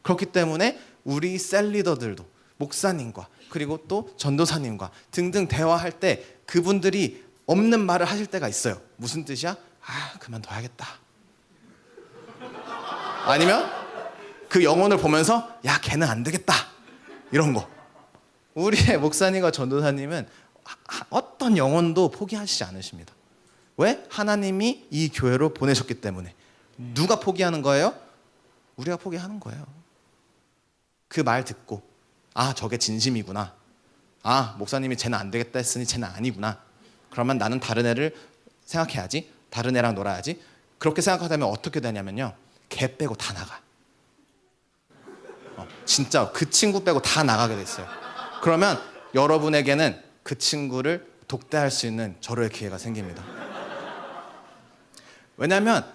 그렇기 때문에 우리 셀리더들도 목사님과 그리고 또 전도사님과 등등 대화할 때 그분들이 없는 말을 하실 때가 있어요. 무슨 뜻이야? 그만둬야겠다. 아니면 그 영혼을 보면서 야 걔는 안 되겠다. 이런 거. 우리의 목사님과 전도사님은 어떤 영혼도 포기하시지 않으십니다. 왜? 하나님이 이 교회로 보내셨기 때문에. 누가 포기하는 거예요? 우리가 포기하는 거예요. 그 말 듣고 저게 진심이구나. 목사님이 쟤는 안 되겠다 했으니 쟤는 아니구나. 그러면 나는 다른 애를 생각해야지. 다른 애랑 놀아야지. 그렇게 생각하다면 어떻게 되냐면요. 걔 빼고 다 나가. 진짜 그 친구 빼고 다 나가게 됐어요. 그러면 여러분에게는 그 친구를 독대할 수 있는 절호의 기회가 생깁니다. 왜냐하면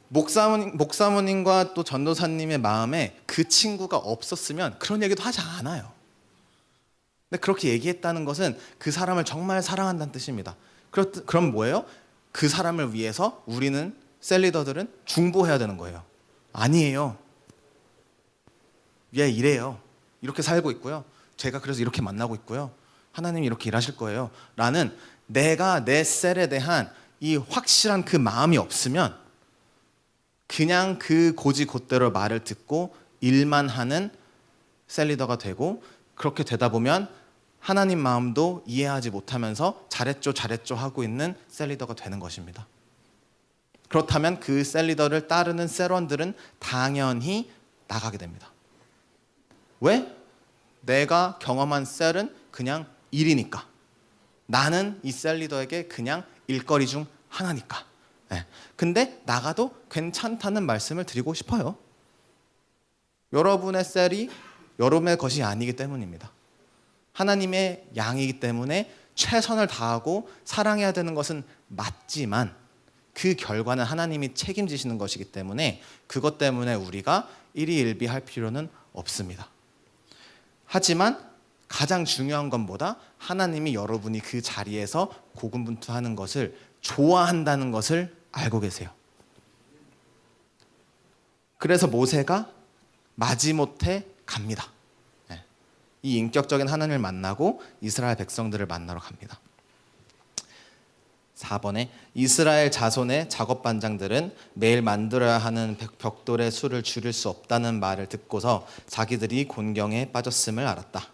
목사모님과 또 전도사님의 마음에 그 친구가 없었으면 그런 얘기도 하지 않아요. 근데 그렇게 얘기했다는 것은 그 사람을 정말 사랑한다는 뜻입니다. 그럼 뭐예요? 그 사람을 위해서 우리는 셀리더들은 중보해야 되는 거예요. 아니에요. 얘 이래요. 이렇게 살고 있고요. 제가 그래서 이렇게 만나고 있고요. 하나님이 이렇게 일하실 거예요. 라는 내가 내 셀에 대한 이 확실한 그 마음이 없으면 그냥 그 고지곧대로 말을 듣고 일만 하는 셀리더가 되고 그렇게 되다 보면 하나님 마음도 이해하지 못하면서 잘했죠 하고 있는 셀리더가 되는 것입니다. 그렇다면 그 셀리더를 따르는 셀원들은 당연히 나가게 됩니다. 왜? 내가 경험한 셀은 그냥 일이니까. 나는 이 셀리더에게 그냥 일거리 중 하나니까. 근데 나가도 괜찮다는 말씀을 드리고 싶어요. 여러분의 셀이 여러분의 것이 아니기 때문입니다. 하나님의 양이기 때문에 최선을 다하고 사랑해야 되는 것은 맞지만 그 결과는 하나님이 책임지시는 것이기 때문에 그것 때문에 우리가 일희일비할 필요는 없습니다. 하지만 가장 중요한 것보다 하나님이 여러분이 그 자리에서 고군분투하는 것을 좋아한다는 것을 알고 계세요. 그래서 모세가 마지못해 갑니다. 이 인격적인 하나님을 만나고 이스라엘 백성들을 만나러 갑니다. 4번에 이스라엘 자손의 작업 반장들은 매일 만들어야 하는 벽돌의 수를 줄일 수 없다는 말을 듣고서 자기들이 곤경에 빠졌음을 알았다.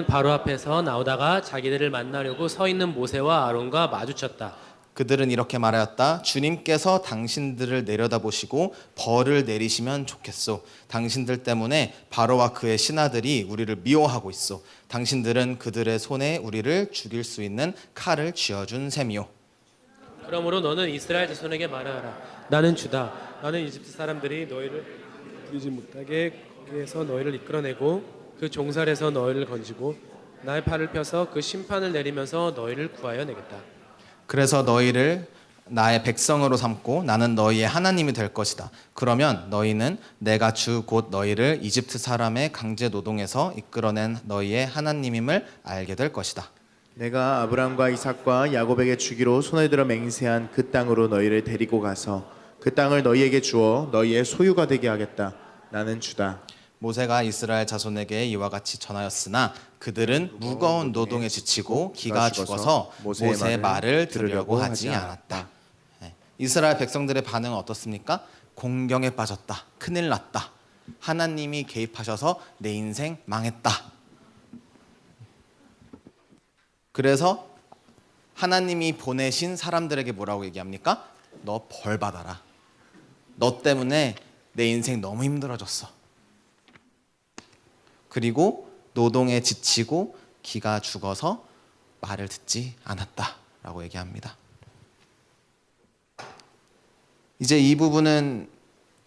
바로 앞에서 나오다가 자기들을 만나려고 서 있는 모세와 아론과 마주쳤다. 그들은 이렇게 말하였다. 주님께서 당신들을 내려다보시고 벌을 내리시면 좋겠소. 당신들 때문에 바로와 그의 신하들이 우리를 미워하고 있소. 당신들은 그들의 손에 우리를 죽일 수 있는 칼을 쥐어준 셈이요. 그러므로 너는 이스라엘 자손에게 말하라. 나는 주다. 나는 이집트 사람들이 너희를 이기지 못하게 해서 너희를 이끌어내고 그 종살에서 너희를 건지고 나의 팔을 펴서 그 심판을 내리면서 너희를 구하여 내겠다. 그래서 너희를 나의 백성으로 삼고 나는 너희의 하나님이 될 것이다. 그러면 너희는 내가 주 곧 너희를 이집트 사람의 강제 노동에서 이끌어낸 너희의 하나님임을 알게 될 것이다. 내가 아브라함과 이삭과 야곱에게 주기로 손을 들어 맹세한 그 땅으로 너희를 데리고 가서 그 땅을 너희에게 주어 너희의 소유가 되게 하겠다. 나는 주다. 모세가 이스라엘 자손에게 이와 같이 전하였으나 그들은 무거운 노동에 지치고 기가 죽어서 모세의 말을 들으려고 하지 않았다. 이스라엘 백성들의 반응은 어떻습니까? 공경에 빠졌다. 큰일 났다. 하나님이 개입하셔서 내 인생 망했다. 그래서 하나님이 보내신 사람들에게 뭐라고 얘기합니까? 너 벌 받아라. 너 때문에 내 인생 너무 힘들어졌어. 그리고 노동에 지치고 기가 죽어서 말을 듣지 않았다라고 얘기합니다. 이제 이 부분은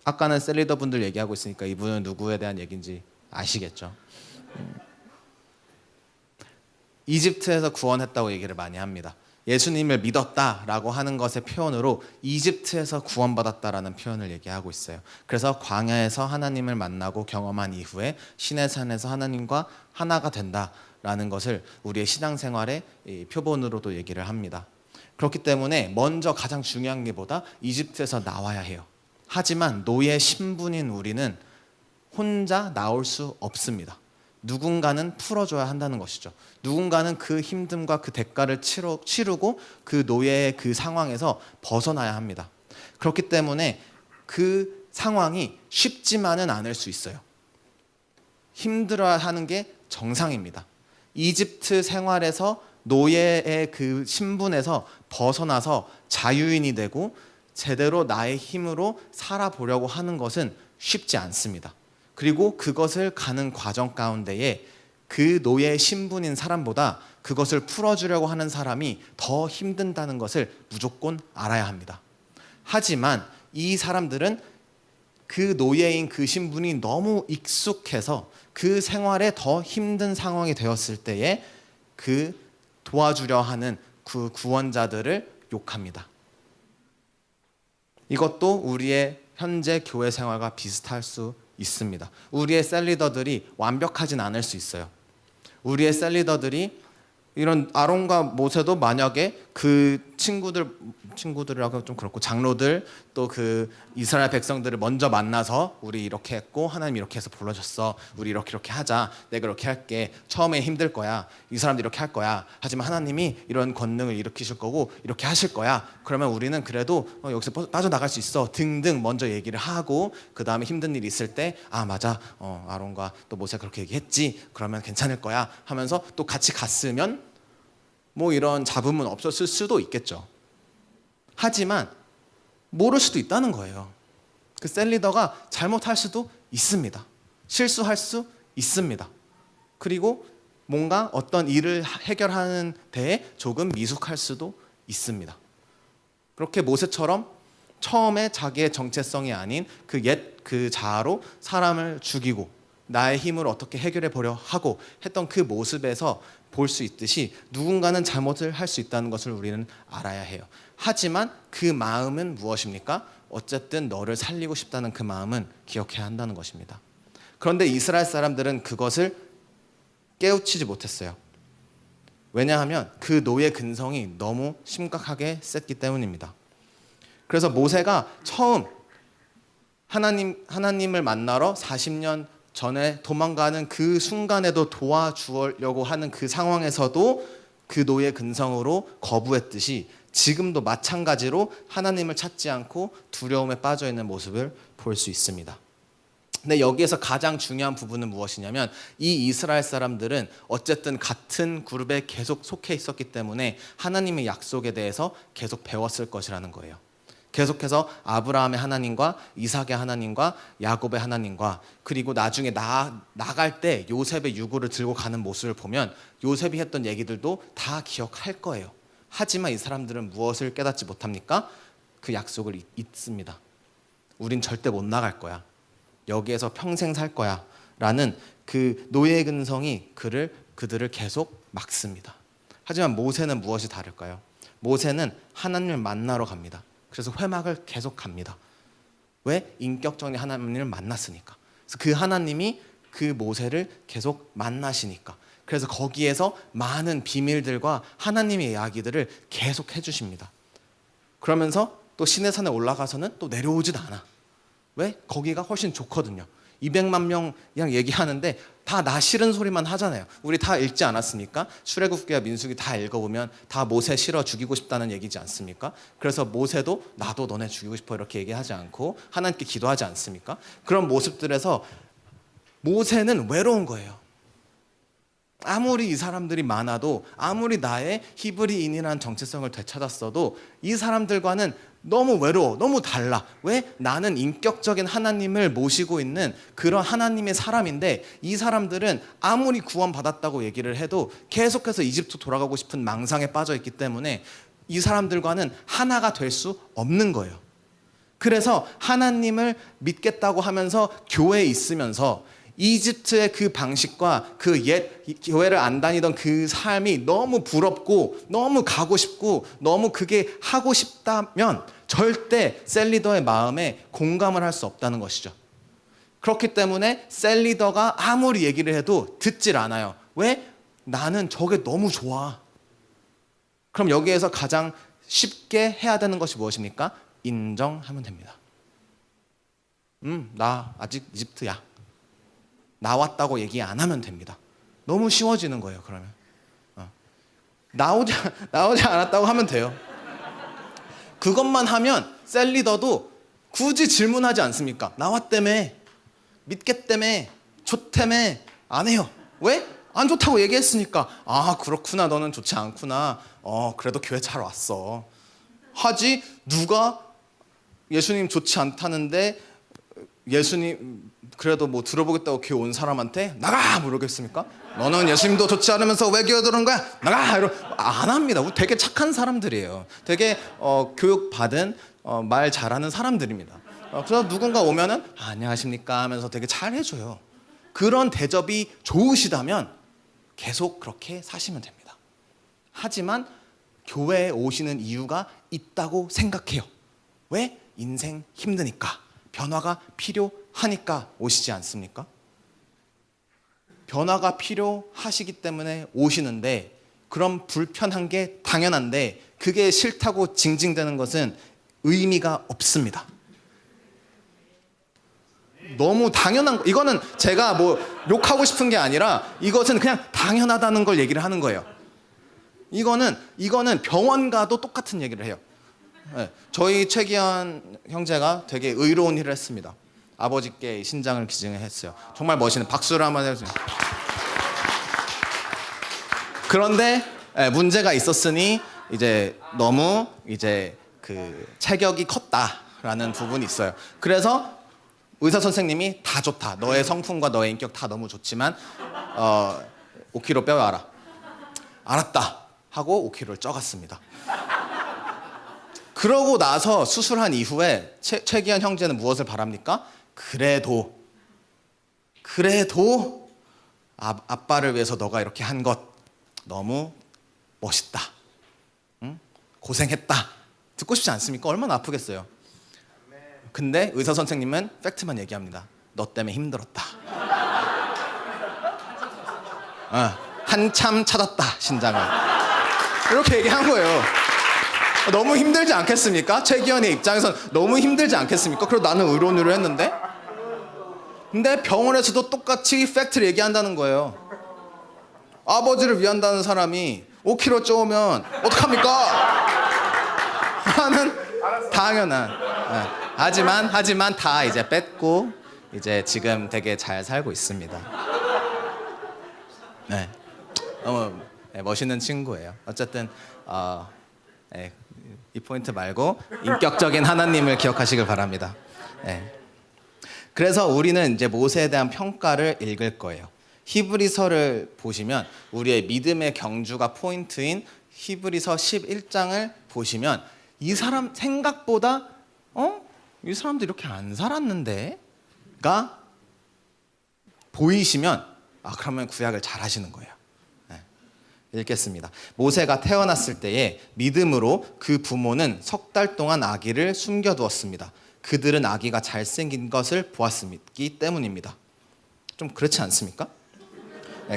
아까는 셀리더 분들 얘기하고 있으니까 이 부분은 누구에 대한 얘기인지 아시겠죠? 이집트에서 구원했다고 얘기를 많이 합니다. 예수님을 믿었다라고 하는 것의 표현으로 이집트에서 구원받았다라는 표현을 얘기하고 있어요. 그래서 광야에서 하나님을 만나고 경험한 이후에 시내산에서 하나님과 하나가 된다라는 것을 우리의 신앙생활의 표본으로도 얘기를 합니다. 그렇기 때문에 먼저 가장 중요한 게 보다 이집트에서 나와야 해요. 하지만 노예 신분인 우리는 혼자 나올 수 없습니다. 누군가는 풀어줘야 한다는 것이죠. 누군가는 그 힘듦과 그 대가를 치르고 그 노예의 그 상황에서 벗어나야 합니다. 그렇기 때문에 그 상황이 쉽지만은 않을 수 있어요. 힘들어하는 게 정상입니다. 이집트 생활에서 노예의 그 신분에서 벗어나서 자유인이 되고 제대로 나의 힘으로 살아보려고 하는 것은 쉽지 않습니다. 그리고 그것을 가는 과정 가운데에 그 노예의 신분인 사람보다 그것을 풀어주려고 하는 사람이 더 힘든다는 것을 무조건 알아야 합니다. 하지만 이 사람들은 그 노예인 그 신분이 너무 익숙해서 그 생활에 더 힘든 상황이 되었을 때에 그 도와주려 하는 그 구원자들을 욕합니다. 이것도 우리의 현재 교회 생활과 비슷할 수 있습니다. 우리의 셀리더들이 완벽하진 않을 수 있어요. 우리의 셀리더들이 이런 아론과 모세도 만약에 그 친구들이라고 좀 그렇고 장로들 또 그 이스라엘 백성들을 먼저 만나서 우리 이렇게 했고 하나님 이렇게 해서 불러줬어. 우리 이렇게 하자. 내가 이렇게 할게. 처음에 힘들 거야. 이 사람들 이렇게 할 거야. 하지만 하나님이 이런 권능을 일으키실 거고 이렇게 하실 거야. 그러면 우리는 그래도 여기서 빠져나갈 수 있어. 등등 먼저 얘기를 하고 그 다음에 힘든 일이 있을 때 아 맞아. 아론과 또 모세가 그렇게 얘기했지. 그러면 괜찮을 거야. 하면서 또 같이 갔으면 뭐 이런 잡음은 없었을 수도 있겠죠. 하지만 모를 수도 있다는 거예요. 그 셀리더가 잘못할 수도 있습니다. 실수할 수 있습니다. 그리고 뭔가 어떤 일을 해결하는 데에 조금 미숙할 수도 있습니다. 그렇게 모세처럼 처음에 자기의 정체성이 아닌 그 그 자아로 사람을 죽이고 나의 힘으로 어떻게 해결해 보려 하고 했던 그 모습에서 볼 수 있듯이 누군가는 잘못을 할 수 있다는 것을 우리는 알아야 해요. 하지만 그 마음은 무엇입니까? 어쨌든 너를 살리고 싶다는 그 마음은 기억해야 한다는 것입니다. 그런데 이스라엘 사람들은 그것을 깨우치지 못했어요. 왜냐하면 그 노예 근성이 너무 심각하게 셌기 때문입니다. 그래서 모세가 처음 하나님을 만나러 40년 전에 도망가는 그 순간에도 도와주려고 하는 그 상황에서도 그 노예 근성으로 거부했듯이 지금도 마찬가지로 하나님을 찾지 않고 두려움에 빠져 있는 모습을 볼 수 있습니다. 근데 여기에서 가장 중요한 부분은 무엇이냐면 이 이스라엘 사람들은 어쨌든 같은 그룹에 계속 속해 있었기 때문에 하나님의 약속에 대해서 계속 배웠을 것이라는 거예요. 계속해서 아브라함의 하나님과 이삭의 하나님과 야곱의 하나님과 그리고 나중에 나갈 때 요셉의 유고를 들고 가는 모습을 보면 요셉이 했던 얘기들도 다 기억할 거예요. 하지만 이 사람들은 무엇을 깨닫지 못합니까? 그 약속을 잊습니다. 우린 절대 못 나갈 거야. 여기에서 평생 살 거야 라는 그 노예 근성이 그들을 계속 막습니다. 하지만 모세는 무엇이 다를까요? 모세는 하나님을 만나러 갑니다. 그래서 회막을 계속 갑니다. 왜? 인격적인 하나님을 만났으니까. 그래서 그 하나님이 그 모세를 계속 만나시니까. 그래서 거기에서 많은 비밀들과 하나님의 이야기들을 계속 해주십니다. 그러면서 또 시내산에 올라가서는 또 내려오진 않아. 왜? 거기가 훨씬 좋거든요. 200만 명이랑 얘기하는데 다 나 싫은 소리만 하잖아요. 우리 다 읽지 않았습니까? 출애굽기와 민수기 다 읽어보면 다 모세 싫어 죽이고 싶다는 얘기지 않습니까? 그래서 모세도 나도 너네 죽이고 싶어 이렇게 얘기하지 않고 하나님께 기도하지 않습니까? 그런 모습들에서 모세는 외로운 거예요. 아무리 이 사람들이 많아도 아무리 나의 히브리인이라는 정체성을 되찾았어도 이 사람들과는 너무 외로워, 너무 달라. 왜? 나는 인격적인 하나님을 모시고 있는 그런 하나님의 사람인데 이 사람들은 아무리 구원받았다고 얘기를 해도 계속해서 이집트 돌아가고 싶은 망상에 빠져 있기 때문에 이 사람들과는 하나가 될 수 없는 거예요. 그래서 하나님을 믿겠다고 하면서 교회에 있으면서 이집트의 그 방식과 그 옛 교회를 안 다니던 그 삶이 너무 부럽고 너무 가고 싶고 너무 그게 하고 싶다면 절대 셀리더의 마음에 공감을 할 수 없다는 것이죠. 그렇기 때문에 셀리더가 아무리 얘기를 해도 듣질 않아요. 왜? 나는 저게 너무 좋아. 그럼 여기에서 가장 쉽게 해야 되는 것이 무엇입니까? 인정하면 됩니다. 나 아직 이집트야. 나왔다고 얘기 안 하면 됩니다. 너무 쉬워지는 거예요. 그러면 나오지 않았다고 하면 돼요. 그것만 하면 셀리더도 굳이 질문하지 않습니까? 나왔다며, 믿겠다며, 좋다며 안 해요. 왜? 안 좋다고 얘기했으니까. 아 그렇구나, 너는 좋지 않구나. 그래도 교회 잘 왔어. 하지. 누가 예수님 좋지 않다는데 예수님 그래도 뭐 들어보겠다고 교회 온 사람한테 나가 모르겠습니까? 너는 예수님도 좋지 않으면서 왜 교회 들어온 거야? 나가! 안 합니다. 우리 되게 착한 사람들이에요. 되게 교육받은 말 잘하는 사람들입니다. 그래서 누군가 오면은 안녕하십니까 하면서 되게 잘 해줘요. 그런 대접이 좋으시다면 계속 그렇게 사시면 됩니다. 하지만 교회에 오시는 이유가 있다고 생각해요. 왜? 인생 힘드니까. 변화가 필요하니까 오시지 않습니까? 변화가 필요하시기 때문에 오시는데 그럼 불편한 게 당연한데 그게 싫다고 징징대는 것은 의미가 없습니다. 너무 당연한 이거는 제가 뭐 욕하고 싶은 게 아니라 이것은 그냥 당연하다는 걸 얘기를 하는 거예요. 이거는 병원 가도 똑같은 얘기를 해요. 네, 저희 최기현 형제가 되게 의로운 일을 했습니다. 아버지께 신장을 기증했어요. 정말 멋있는 박수를 한번 해주세요. 그런데 문제가 있었으니 이제 너무 이제 그 체격이 컸다라는 부분이 있어요. 그래서 의사 선생님이 다 좋다. 너의 성품과 너의 인격 다 너무 좋지만 5kg 빼와라. 알았다 하고 5kg를 쪄갔습니다. 그러고 나서 수술한 이후에 최기현 형제는 무엇을 바랍니까? 그래도 아빠를 위해서 너가 이렇게 한 것 너무 멋있다. 응? 고생했다. 듣고 싶지 않습니까? 얼마나 아프겠어요. 근데 의사 선생님은 팩트만 얘기합니다. 너 때문에 힘들었다. 한참 찾았다 신장을. 이렇게 얘기한 거예요. 너무 힘들지 않겠습니까? 최기현의 입장에서는 너무 힘들지 않겠습니까? 그리고 나는 의로운 일을 했는데 근데 병원에서도 똑같이 팩트를 얘기한다는 거예요. 아버지를 위한다는 사람이 5kg 쪄오면 어떡합니까? 당연한. 하지만 다 이제 뺐고 이제 지금 되게 잘 살고 있습니다. 네, 너무 멋있는 친구예요. 어쨌든 이 포인트 말고 인격적인 하나님을 기억하시길 바랍니다. 그래서 우리는 이제 모세에 대한 평가를 읽을 거예요. 히브리서를 보시면 우리의 믿음의 경주가 포인트인 히브리서 11장을 보시면 이 사람 생각보다 이 사람도 이렇게 안 살았는데가 보이시면 그러면 구약을 잘 하시는 거예요. 읽겠습니다. 모세가 태어났을 때에 믿음으로 그 부모는 석 달 동안 아기를 숨겨두었습니다. 그들은 아기가 잘생긴 것을 보았기 때문입니다. 좀 그렇지 않습니까?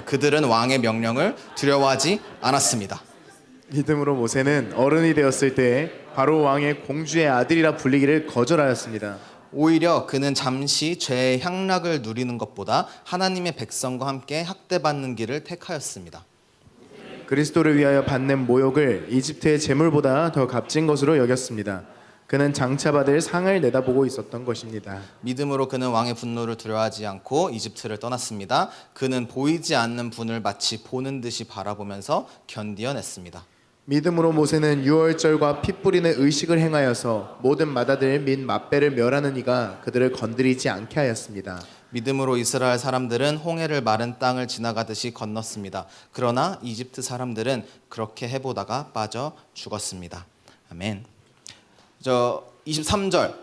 그들은 왕의 명령을 두려워하지 않았습니다. 믿음으로 모세는 어른이 되었을 때 바로 왕의 공주의 아들이라 불리기를 거절하였습니다. 오히려 그는 잠시 죄의 향락을 누리는 것보다 하나님의 백성과 함께 학대받는 길을 택하였습니다. 그리스도를 위하여 받는 모욕을 이집트의 재물보다 더 값진 것으로 여겼습니다. 그는 장차 받을 상을 내다보고 있었던 것입니다. 믿음으로 그는 왕의 분노를 두려워하지 않고 이집트를 떠났습니다. 그는 보이지 않는 분을 마치 보는 듯이 바라보면서 견디어냈습니다. 믿음으로 모세는 유월절과 피 뿌리는 의식을 행하여서 모든 맏아들 및 맏배를 멸하는 이가 그들을 건드리지 않게 하였습니다. 믿음으로 이스라엘 사람들은 홍해를 마른 땅을 지나가듯이 건넜습니다. 그러나 이집트 사람들은 그렇게 해보다가 빠져 죽었습니다. 아멘. 23절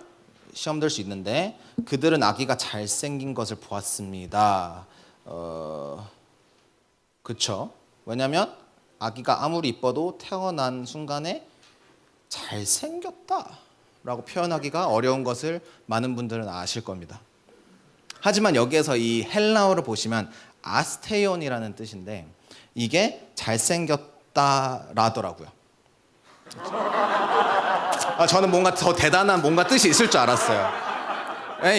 시험 들 수 있는데 그들은 아기가 잘생긴 것을 보았습니다. 그렇죠. 왜냐하면 아기가 아무리 이뻐도 태어난 순간에 잘생겼다라고 표현하기가 어려운 것을 많은 분들은 아실 겁니다. 하지만 여기에서 이 헬라어를 보시면 아스테온이라는 뜻인데 이게 잘생겼다라더라고요. 저는 뭔가 더 대단한 뭔가 뜻이 있을 줄 알았어요.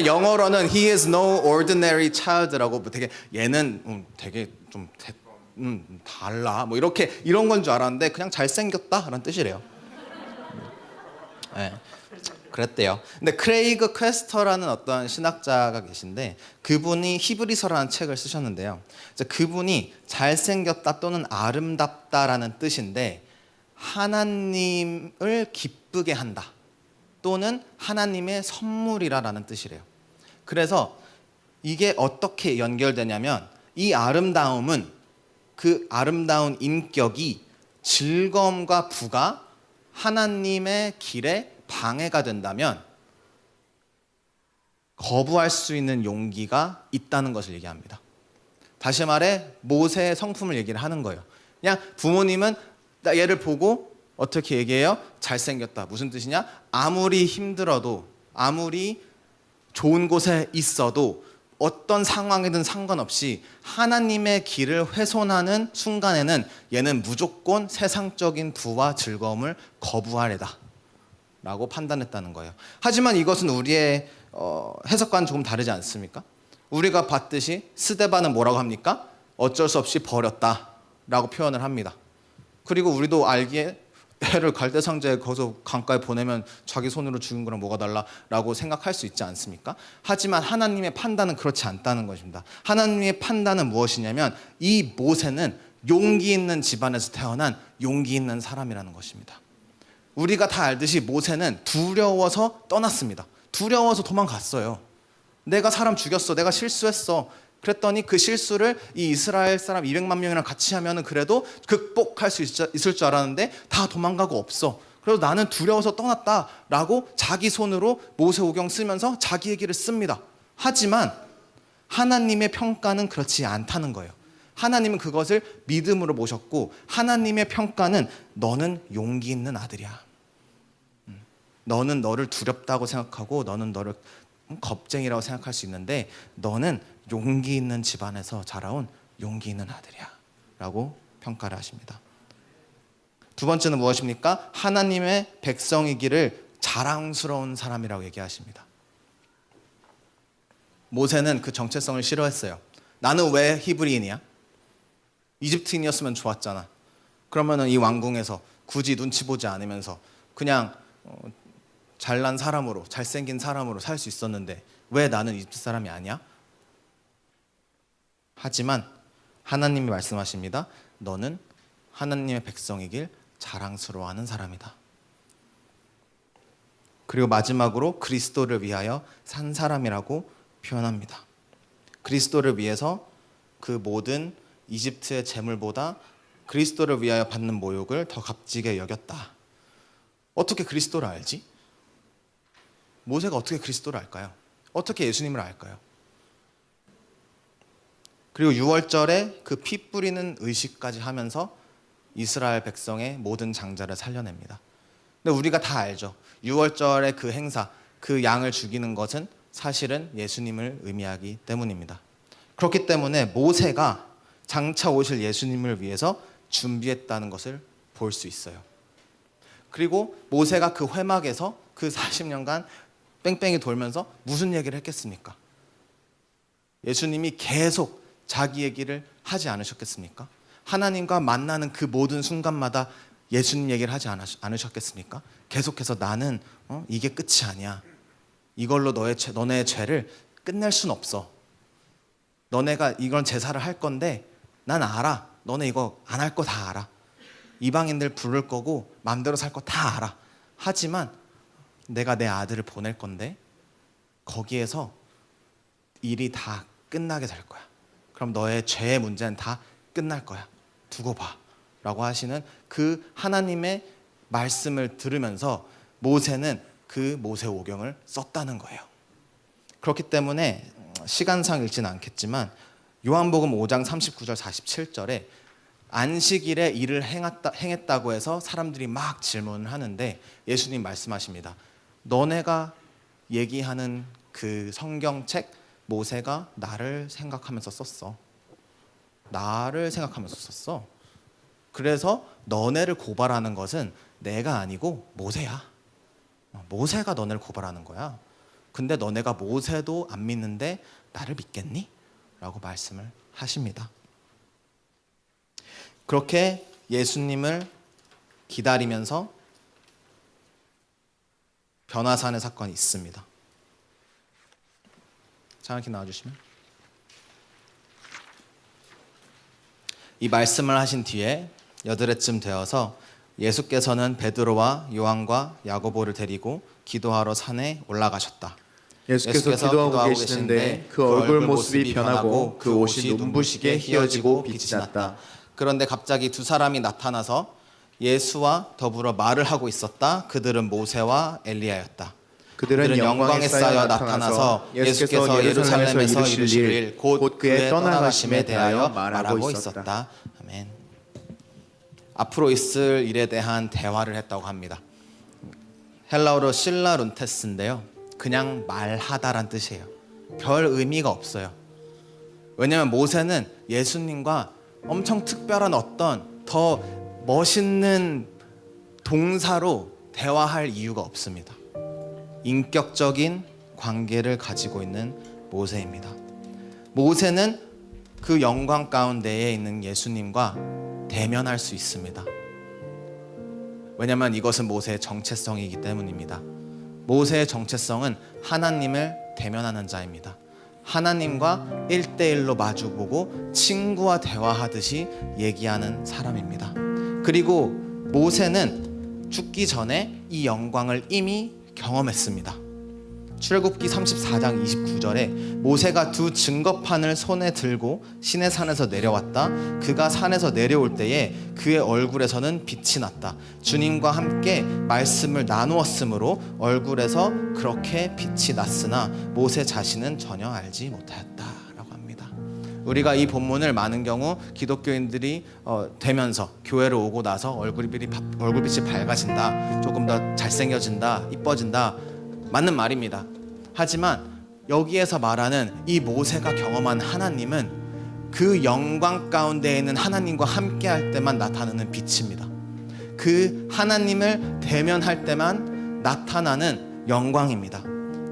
영어로는 he is no ordinary child라고 되게 얘는 되게 좀 달라 뭐 이렇게 이런 건 줄 알았는데 그냥 잘생겼다라는 뜻이래요. 그랬대요. 근데 크레이그 퀘스터라는 어떤 신학자가 계신데 그분이 히브리서라는 책을 쓰셨는데요. 그분이 잘생겼다 또는 아름답다라는 뜻인데 하나님을 기쁘게 한다 또는 하나님의 선물이라는 뜻이래요. 그래서 이게 어떻게 연결되냐면 이 아름다움은 그 아름다운 인격이 즐거움과 부가 하나님의 길에 방해가 된다면 거부할 수 있는 용기가 있다는 것을 얘기합니다. 다시 말해 모세의 성품을 얘기를 하는 거예요. 그냥 부모님은 얘를 보고 어떻게 얘기해요? 잘생겼다. 무슨 뜻이냐? 아무리 힘들어도 아무리 좋은 곳에 있어도 어떤 상황이든 상관없이 하나님의 길을 훼손하는 순간에는 얘는 무조건 세상적인 부와 즐거움을 거부하래다 라고 판단했다는 거예요. 하지만 이것은 우리의 해석과는 조금 다르지 않습니까? 우리가 봤듯이 스데반은 뭐라고 합니까? 어쩔 수 없이 버렸다 라고 표현을 합니다. 그리고 우리도 알기에 애를 갈대상자에 거기서 강가에 보내면 자기 손으로 죽인 거랑 뭐가 달라라고 생각할 수 있지 않습니까? 하지만 하나님의 판단은 그렇지 않다는 것입니다. 하나님의 판단은 무엇이냐면 이 모세는 용기 있는 집안에서 태어난 용기 있는 사람이라는 것입니다. 우리가 다 알듯이 모세는 두려워서 떠났습니다. 두려워서 도망갔어요. 내가 사람 죽였어. 내가 실수했어. 그랬더니 그 실수를 이 이스라엘 사람 200만 명이랑 같이 하면은 그래도 극복할 수 있을 줄 알았는데 다 도망가고 없어. 그래서 나는 두려워서 떠났다라고 자기 손으로 모세오경 쓰면서 자기 얘기를 씁니다. 하지만 하나님의 평가는 그렇지 않다는 거예요. 하나님은 그것을 믿음으로 보셨고 하나님의 평가는 너는 용기 있는 아들이야. 너는 너를 두렵다고 생각하고 너는 너를 겁쟁이라고 생각할 수 있는데 너는 용기 있는 집안에서 자라온 용기 있는 아들이야 라고 평가를 하십니다. 두 번째는 무엇입니까? 하나님의 백성이기를 자랑스러운 사람이라고 얘기하십니다. 모세는 그 정체성을 싫어했어요. 나는 왜 히브리인이야? 이집트인이었으면 좋았잖아. 그러면은 이 왕궁에서 굳이 눈치 보지 않으면서 그냥 잘난 사람으로, 잘생긴 사람으로 살 수 있었는데 왜 나는 이집트 사람이 아니야? 하지만 하나님이 말씀하십니다. 너는 하나님의 백성이길 자랑스러워하는 사람이다. 그리고 마지막으로 그리스도를 위하여 산 사람이라고 표현합니다. 그리스도를 위해서 그 모든 이집트의 재물보다 그리스도를 위하여 받는 모욕을 더 값지게 여겼다. 어떻게 그리스도를 알지? 모세가 어떻게 그리스도를 알까요? 어떻게 예수님을 알까요? 그리고 6월절에 그 피 뿌리는 의식까지 하면서 이스라엘 백성의 모든 장자를 살려냅니다. 근데 우리가 다 알죠. 6월절의 그 행사, 그 양을 죽이는 것은 사실은 예수님을 의미하기 때문입니다. 그렇기 때문에 모세가 장차 오실 예수님을 위해서 준비했다는 것을 볼 수 있어요. 그리고 모세가 그 회막에서 그 40년간 뺑뺑이 돌면서 무슨 얘기를 했겠습니까? 예수님이 계속 자기 얘기를 하지 않으셨겠습니까? 하나님과 만나는 그 모든 순간마다 예수님 얘기를 하지 않으셨겠습니까? 계속해서 나는 이게 끝이 아니야. 이걸로 너네의 죄를 끝낼 순 없어. 너네가 이건 제사를 할 건데 난 알아. 너네 이거 안 할 거 다 알아. 이방인들 부를 거고 마음대로 살 거 다 알아. 하지만 내가 내 아들을 보낼 건데 거기에서 일이 다 끝나게 될 거야. 그럼 너의 죄의 문제는 다 끝날 거야. 두고 봐. 라고 하시는 그 하나님의 말씀을 들으면서 모세는 그 모세오경을 썼다는 거예요. 그렇기 때문에 시간상 읽지는 않겠지만 요한복음 5장 39절 47절에 안식일에 일을 행했다고 해서 사람들이 막 질문을 하는데 예수님 말씀하십니다. 너네가 얘기하는 그 성경책 모세가 나를 생각하면서 썼어. 나를 생각하면서 썼어. 그래서 너네를 고발하는 것은 내가 아니고 모세야. 모세가 너네를 고발하는 거야. 근데 너네가 모세도 안 믿는데 나를 믿겠니? 라고 말씀을 하십니다. 그렇게 예수님을 기다리면서 변화산의 사건이 있습니다. 장학기 나와주시면. 이 말씀을 하신 뒤에 8해쯤 되어서 예수께서는 베드로와 요한과 야고보를 데리고 기도하러 산에 올라가셨다. 예수께서 기도하고 계시는데 그 얼굴 모습이 변하고 그 옷이 눈부시게 휘어지고 빛이 났다. 그런데 갑자기 두 사람이 나타나서 예수와 더불어 말을 하고 있었다. 그들은 모세와 엘리야였다. 그들은 영광에 쌓여 나타나서 예수께서 예루살렘에서 이루실 일 곧 그의 떠나가심에 대하여 말하고 있었다. 아멘. 앞으로 있을 일에 대한 대화를 했다고 합니다. 헬라어로 실라룬테스인데요. 그냥 말하다란 뜻이에요. 별 의미가 없어요. 왜냐하면 모세는 예수님과 엄청 특별한 어떤 더 멋있는 동사로 대화할 이유가 없습니다. 인격적인 관계를 가지고 있는 모세입니다. 모세는 그 영광 가운데에 있는 예수님과 대면할 수 있습니다. 왜냐하면 이것은 모세의 정체성이기 때문입니다. 모세의 정체성은 하나님을 대면하는 자입니다. 하나님과 1대1로 마주보고 친구와 대화하듯이 얘기하는 사람입니다. 그리고 모세는 죽기 전에 이 영광을 이미 경험했습니다. 출애굽기 34장 29절에 모세가 두 증거판을 손에 들고 시내산에서 내려왔다. 그가 산에서 내려올 때에 그의 얼굴에서는 빛이 났다. 주님과 함께 말씀을 나누었으므로 얼굴에서 그렇게 빛이 났으나 모세 자신은 전혀 알지 못하였다 라고 합니다. 우리가 이 본문을 많은 경우 기독교인들이 되면서 교회를 오고 나서 얼굴빛이 밝아진다, 조금 더 잘생겨진다, 이뻐진다, 맞는 말입니다. 하지만 여기에서 말하는 이 모세가 경험한 하나님은 그 영광 가운데 있는 하나님과 함께 할 때만 나타나는 빛입니다. 그 하나님을 대면할 때만 나타나는 영광입니다.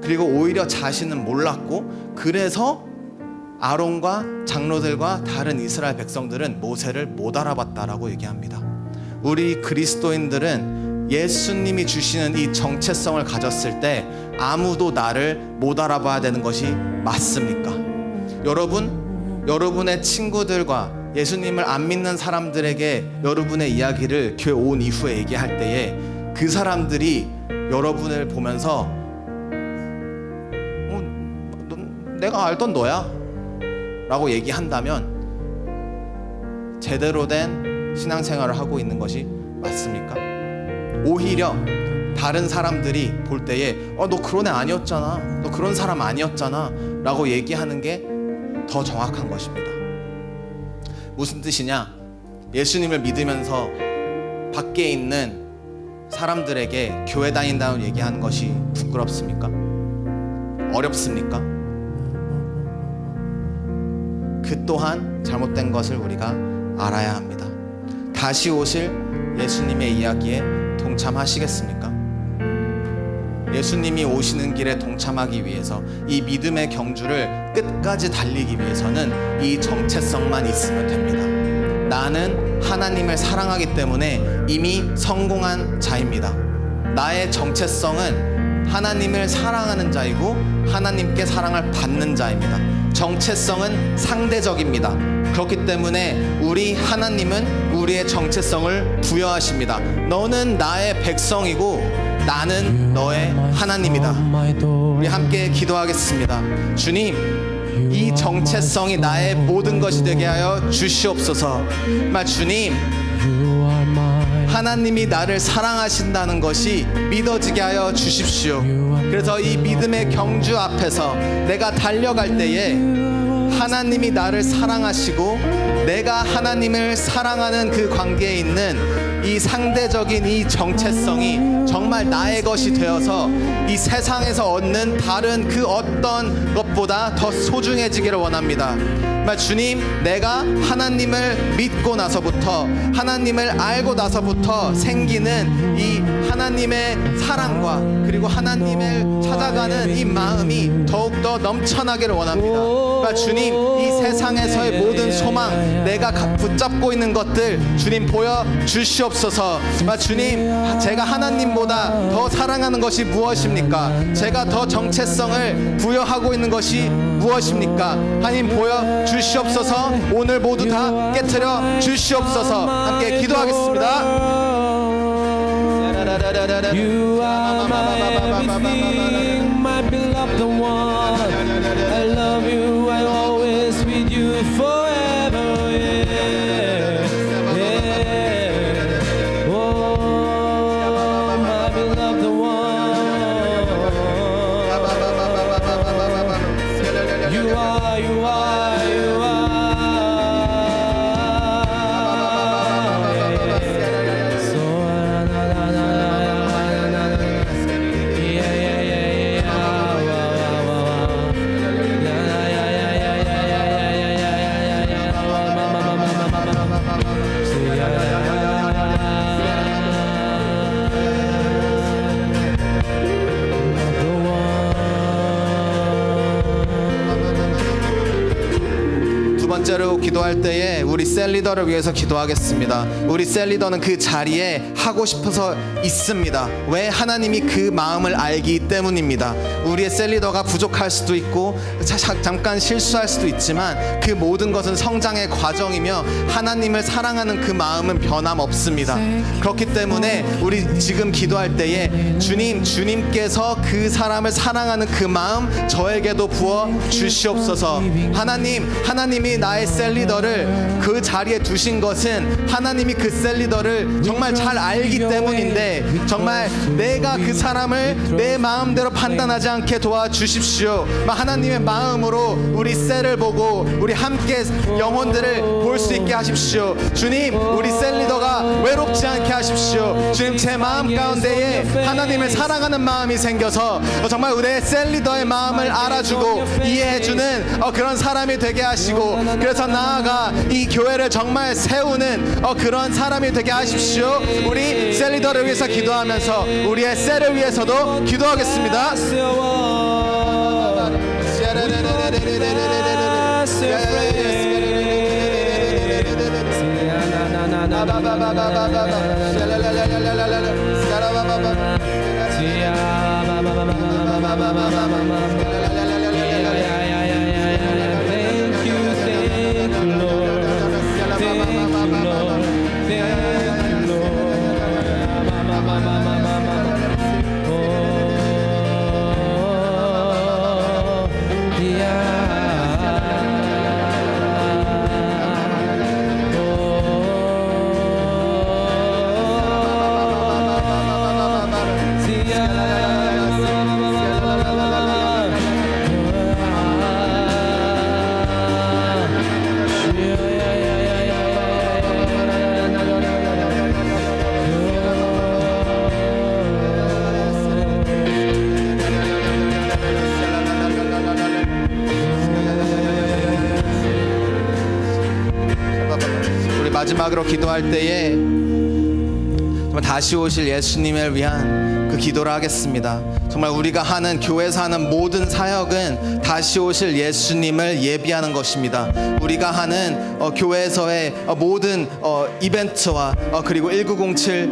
그리고 오히려 자신은 몰랐고 그래서 아론과 장로들과 다른 이스라엘 백성들은 모세를 못 알아봤다라고 얘기합니다. 우리 그리스도인들은 예수님이 주시는 이 정체성을 가졌을 때 아무도 나를 못 알아봐야 되는 것이 맞습니까? 여러분의 친구들과 예수님을 안 믿는 사람들에게 여러분의 이야기를 교회 온 이후에 얘기할 때에 그 사람들이 여러분을 보면서 내가 알던 너야 라고 얘기한다면 제대로 된 신앙생활을 하고 있는 것이 맞습니까? 오히려 다른 사람들이 볼 때에 너 그런 애 아니었잖아, 너 그런 사람 아니었잖아 라고 얘기하는 게 더 정확한 것입니다. 무슨 뜻이냐? 예수님을 믿으면서 밖에 있는 사람들에게 교회 다닌다고 얘기하는 것이 부끄럽습니까? 어렵습니까? 그 또한 잘못된 것을 우리가 알아야 합니다. 다시 오실 예수님의 이야기에 동참하시겠습니까? 예수님이 오시는 길에 동참하기 위해서 이 믿음의 경주를 끝까지 달리기 위해서는 이 정체성만 있으면 됩니다. 나는 하나님을 사랑하기 때문에 이미 성공한 자입니다. 나의 정체성은 하나님을 사랑하는 자이고 하나님께 사랑을 받는 자입니다. 정체성은 상대적입니다. 그렇기 때문에 우리 하나님은 우리의 정체성을 부여하십니다. 너는 나의 백성이고 나는 너의 하나님이다. 우리 함께 기도하겠습니다. 주님, 이 정체성이 나의 모든 것이 되게 하여 주시옵소서. 주님, 하나님이 나를 사랑하신다는 것이 믿어지게 하여 주십시오. 그래서 이 믿음의 경주 앞에서 내가 달려갈 때에 하나님이 나를 사랑하시고 내가 하나님을 사랑하는 그 관계에 있는 이 상대적인 이 정체성이 정말 나의 것이 되어서 이 세상에서 얻는 다른 그 어떤 것보다 더 소중해지기를 원합니다. 주님, 내가 하나님을 믿고 나서부터 하나님을 알고 나서부터 생기는 이 하나님의 사랑과 그리고 하나님을 찾아가는 이 마음이 더욱더 넘쳐나기를 원합니다. 주님, 이 세상에서의 모든 소망, 내가 붙잡고 있는 것들 주님 보여주시옵소서. 주님, 제가 하나님보다 더 사랑하는 것이 무엇입니까? 제가 더 정체성을 부여하고 있는 것이 무엇입니까? 하나님 보여주시옵소서. 오늘 모두 다 깨트려 주시옵소서. 함께 기도하겠습니다. You are my everything, my beloved one. I love you, I always with you forever. Yeah, yeah. Oh, my beloved one. You are, you are, you are. 두 번째로 기도할 때에 우리 셀리더를 위해서 기도하겠습니다. 우리 셀리더는 그 자리에 하고 싶어서 있습니다. 왜? 하나님이 그 마음을 알기 때문입니다. 우리의 셀리더가 부족할 수도 있고 잠깐 실수할 수도 있지만 그 모든 것은 성장의 과정이며 하나님을 사랑하는 그 마음은 변함없습니다. 그렇기 때문에 우리 지금 기도할 때에 주님께서 그 사람을 사랑하는 그 마음 저에게도 부어 주시옵소서. 하나님이 나의 셀리더를 그 자리에 두신 것은 하나님이 그 셀리더를 정말 잘 알기 때문인데 정말 내가 그 사람을 내 마음대로 판단하지 않게 도와주십시오. 하나님의 마음으로 우리 셀을 보고 우리 함께 영혼들을 볼 수 있게 하십시오. 주님, 우리 셀리더가 외롭지 않게 하십시오. 주님, 제 마음 가운데에 하나님을 사랑하는 마음이 생겨서 정말 우리 셀리더의 마음을 알아주고 이해해주는 그런 사람이 되게 하시고 그래서 나아가 이 교회를 정말 세우는 그런 사람이 되게 하십시오. 우리 셀리더를 위해서 기도하면서 우리의 셀을 위해서도 기도하겠습니다. 우리 마지막으로 기도할 때에 정말 다시 오실 예수님을 위한 그 기도를 하겠습니다. 정말 우리가 하는 교회에서 하는 모든 사역은 다시 오실 예수님을 예비하는 것입니다. 우리가 하는 교회에서의 모든 이벤트와 그리고 1907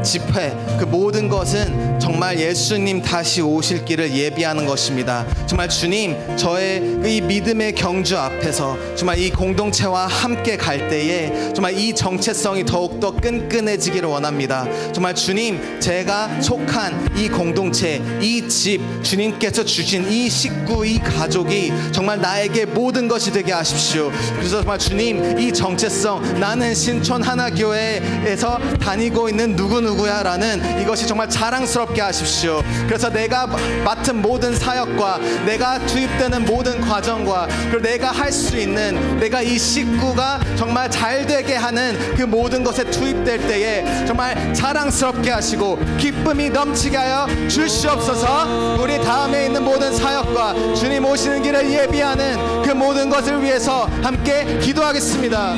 집회, 그 모든 것은 정말 예수님 다시 오실 길을 예비하는 것입니다. 정말 주님, 저의 이 믿음의 경주 앞에서 정말 이 공동체와 함께 갈 때에 정말 이 정체성이 더욱더 끈끈해지기를 원합니다. 정말 주님, 제가 속한 이 공동체, 이 집, 주님께서 주신 이 식구, 이 가족이 정말 나에게 모든 것이 되게 하십시오. 그래서 정말 주님, 이 정체성, 나는 신촌 하나교회에서 다니고 있는 누구누구야 라는 이것이 정말 자랑스럽게 하십시오. 그래서 내가 맡은 모든 사역과 내가 투입되는 모든 과정과 그리고 내가 할 수 있는, 내가 이 식구가 정말 잘 되게 하는 그 모든 것에 투입될 때에 정말 자랑스럽게 하시고 기쁨이 넘치게 하여 주시옵소서. 우리 다음에 있는 모든 사역과 주님 오시는 길을 예비하는 그 모든 것을 위해서 함께 기도하겠습니다.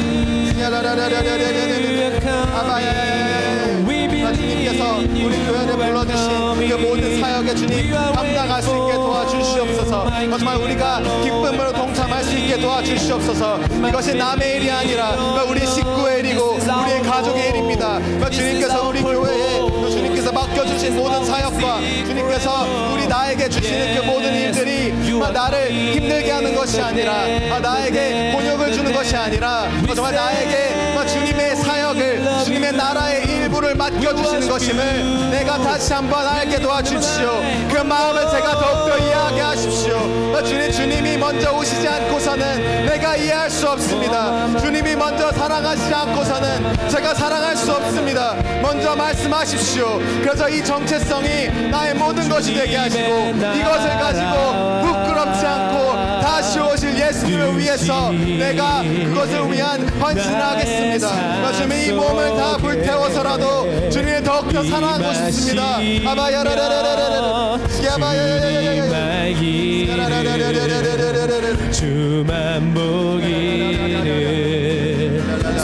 주님께서 우리 교회를 불러주신 그 모든 사역에 주님 감당할 수 있게 도와주시옵소서. 정말 우리가 기쁨으로 동참할 수 있게 도와주시옵소서. 이것이 남의 일이 아니라 우리 식구의 일이고 우리의 가족의 일입니다. 주님께서 우리 교회에 주님께서 맡겨주신 모든 사역과 주님께서 나에게 주시는 그 모든 일들이 나를 힘들게 하는 것이 아니라 나에게 곤욕을 주는 것이 아니라 정말 나에게 주님의 사역을, 주님의 나라의 일부를 맡겨주시는 것임을 내가 다시 한번 알게 도와주십시오. 그 마음을 제가 더욱더 이해하게 하십시오. 주님이 먼저 오시지 않고서는 내가 이해할 수 없습니다. 주님이 먼저 사랑하시지 않고서는 제가 사랑할 수 없습니다. 먼저 말씀하십시오. 그래서 이 정체성이 나의 모든 것이 되게 하시고 이것을 가지고 부끄럽지 않고 다시 오실 예수님을 위해서 내가 그것을 위한 헌신을 하겠습니다. 주님, 이 몸을 다 불태워서라도 주님을 더욱더 사랑하고 싶습니다. 주만 보기를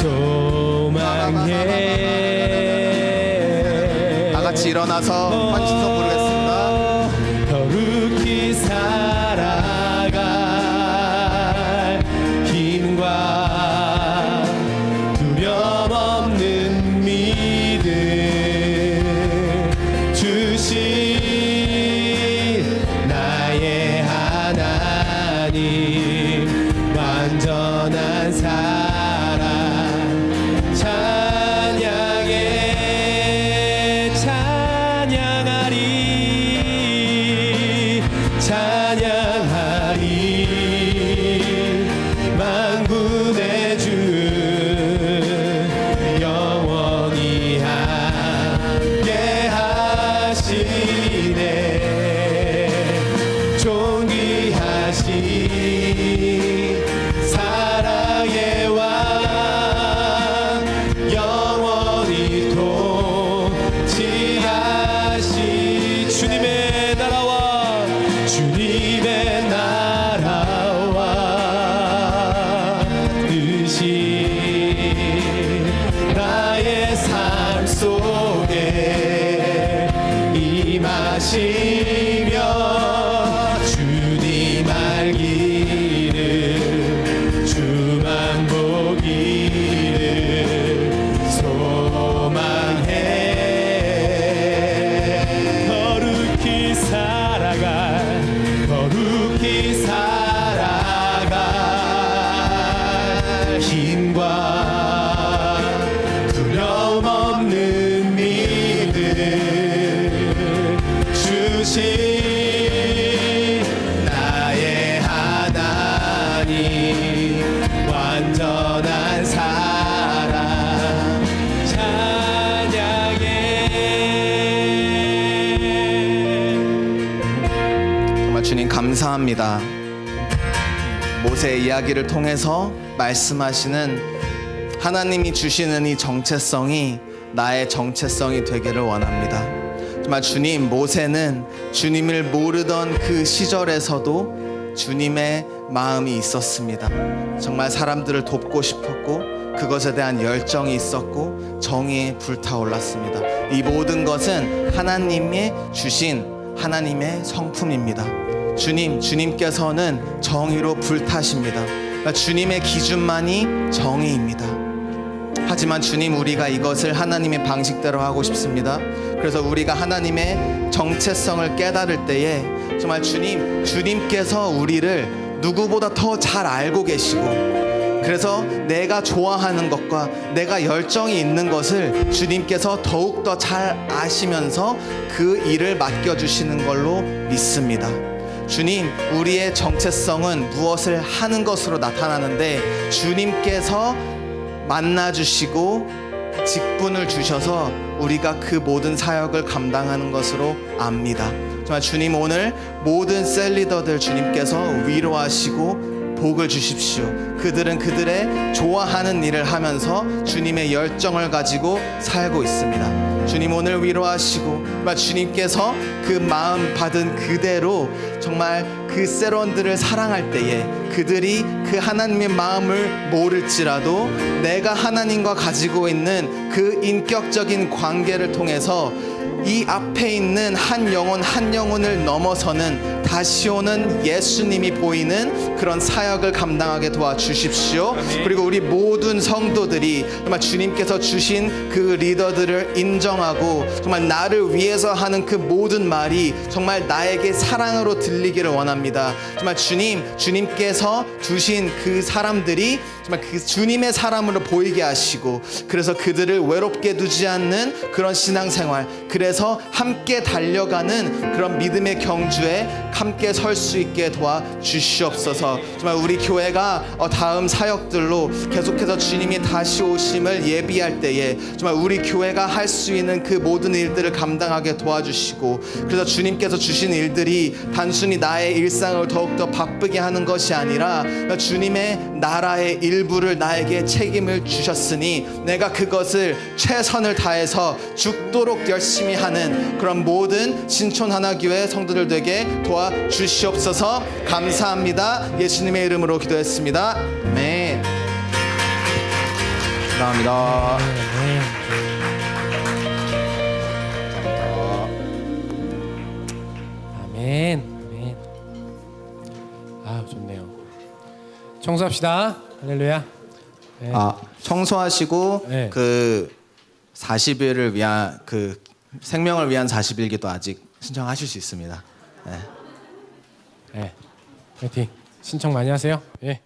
소망해. 다 같이 일어나서 헌신송 부르겠습니다. 거룩히 살아갈 힘과 두려움 없는 믿음 주신 나의 하나님, 완전한 사랑 찬양해. 찬양하리 찬양하리. 만군의 주 영원히 함께 하시네. 존귀하신 사랑의 왕, 영원히 통치하신 주님의 나라와 주님의 나라와 뜻이 나의 삶 속에 임하시며 주님 알기를 주만 보기를 소망해. 완전한 사랑 찬양해. 정말 주님 감사합니다. 모세의 이야기를 통해서 말씀하시는 하나님이 주시는 이 정체성이 나의 정체성이 되기를 원합니다. 정말 주님, 모세는 주님을 모르던 그 시절에서도 주님의 마음이 있었습니다. 정말 사람들을 돕고 싶었고 그것에 대한 열정이 있었고 정의에 불타올랐습니다. 이 모든 것은 하나님이 주신 하나님의 성품입니다. 주님께서는 정의로 불타십니다. 주님의 기준만이 정의입니다. 하지만 주님, 우리가 이것을 하나님의 방식대로 하고 싶습니다. 그래서 우리가 하나님의 정체성을 깨달을 때에 정말 주님께서 우리를 누구보다 더 잘 알고 계시고, 그래서 내가 좋아하는 것과 내가 열정이 있는 것을 주님께서 더욱더 잘 아시면서 그 일을 맡겨주시는 걸로 믿습니다. 주님, 우리의 정체성은 무엇을 하는 것으로 나타나는데 주님께서 만나주시고 직분을 주셔서 우리가 그 모든 사역을 감당하는 것으로 압니다. 정말 주님, 오늘 모든 셀리더들 주님께서 위로하시고 복을 주십시오. 그들은 그들의 좋아하는 일을 하면서 주님의 열정을 가지고 살고 있습니다. 주님, 오늘 위로하시고 정말 주님께서 그 마음 받은 그대로 정말 그 세론들을 사랑할 때에 그들이 그 하나님의 마음을 모를지라도 내가 하나님과 가지고 있는 그 인격적인 관계를 통해서 이 앞에 있는 한 영혼을 넘어서는 다시 오는 예수님이 보이는 그런 사역을 감당하게 도와주십시오. 그리고 우리 모든 성도들이 정말 주님께서 주신 그 리더들을 인정하고 정말 나를 위해서 하는 그 모든 말이 정말 나에게 사랑으로 들리기를 원합니다. 정말 주님께서 주신 그 사람들이 정말 그 주님의 사람으로 보이게 하시고, 그래서 그들을 외롭게 두지 않는 그런 신앙생활, 그래서 함께 달려가는 그런 믿음의 경주에 함께 설 수 있게 도와주시옵소서. 정말 우리 교회가 다음 사역들로 계속해서 주님이 다시 오심을 예비할 때에 정말 우리 교회가 할 수 있는 그 모든 일들을 감당하게 도와주시고, 그래서 주님께서 주신 일들이 단순히 나의 일상을 더욱더 바쁘게 하는 것이 아니라 주님의 나라의 일부를 나에게 책임을 주셨으니 내가 그것을 최선을 다해서 죽도록 열심히 하는 그런 모든 신촌하나교회 성도들 되게 도와주시옵소서. 감사합니다. 예수님의 이름으로 기도했습니다. 아멘. 감사합니다. 아멘. 아멘. 아, 좋네요. 청소합시다. 할렐루야. 네. 청소하시고 네. 그 40일을 위한 그 생명을 위한 40일기도 아직 신청하실 수 있습니다. 네. 네. 파이팅. 신청 많이 하세요. 예.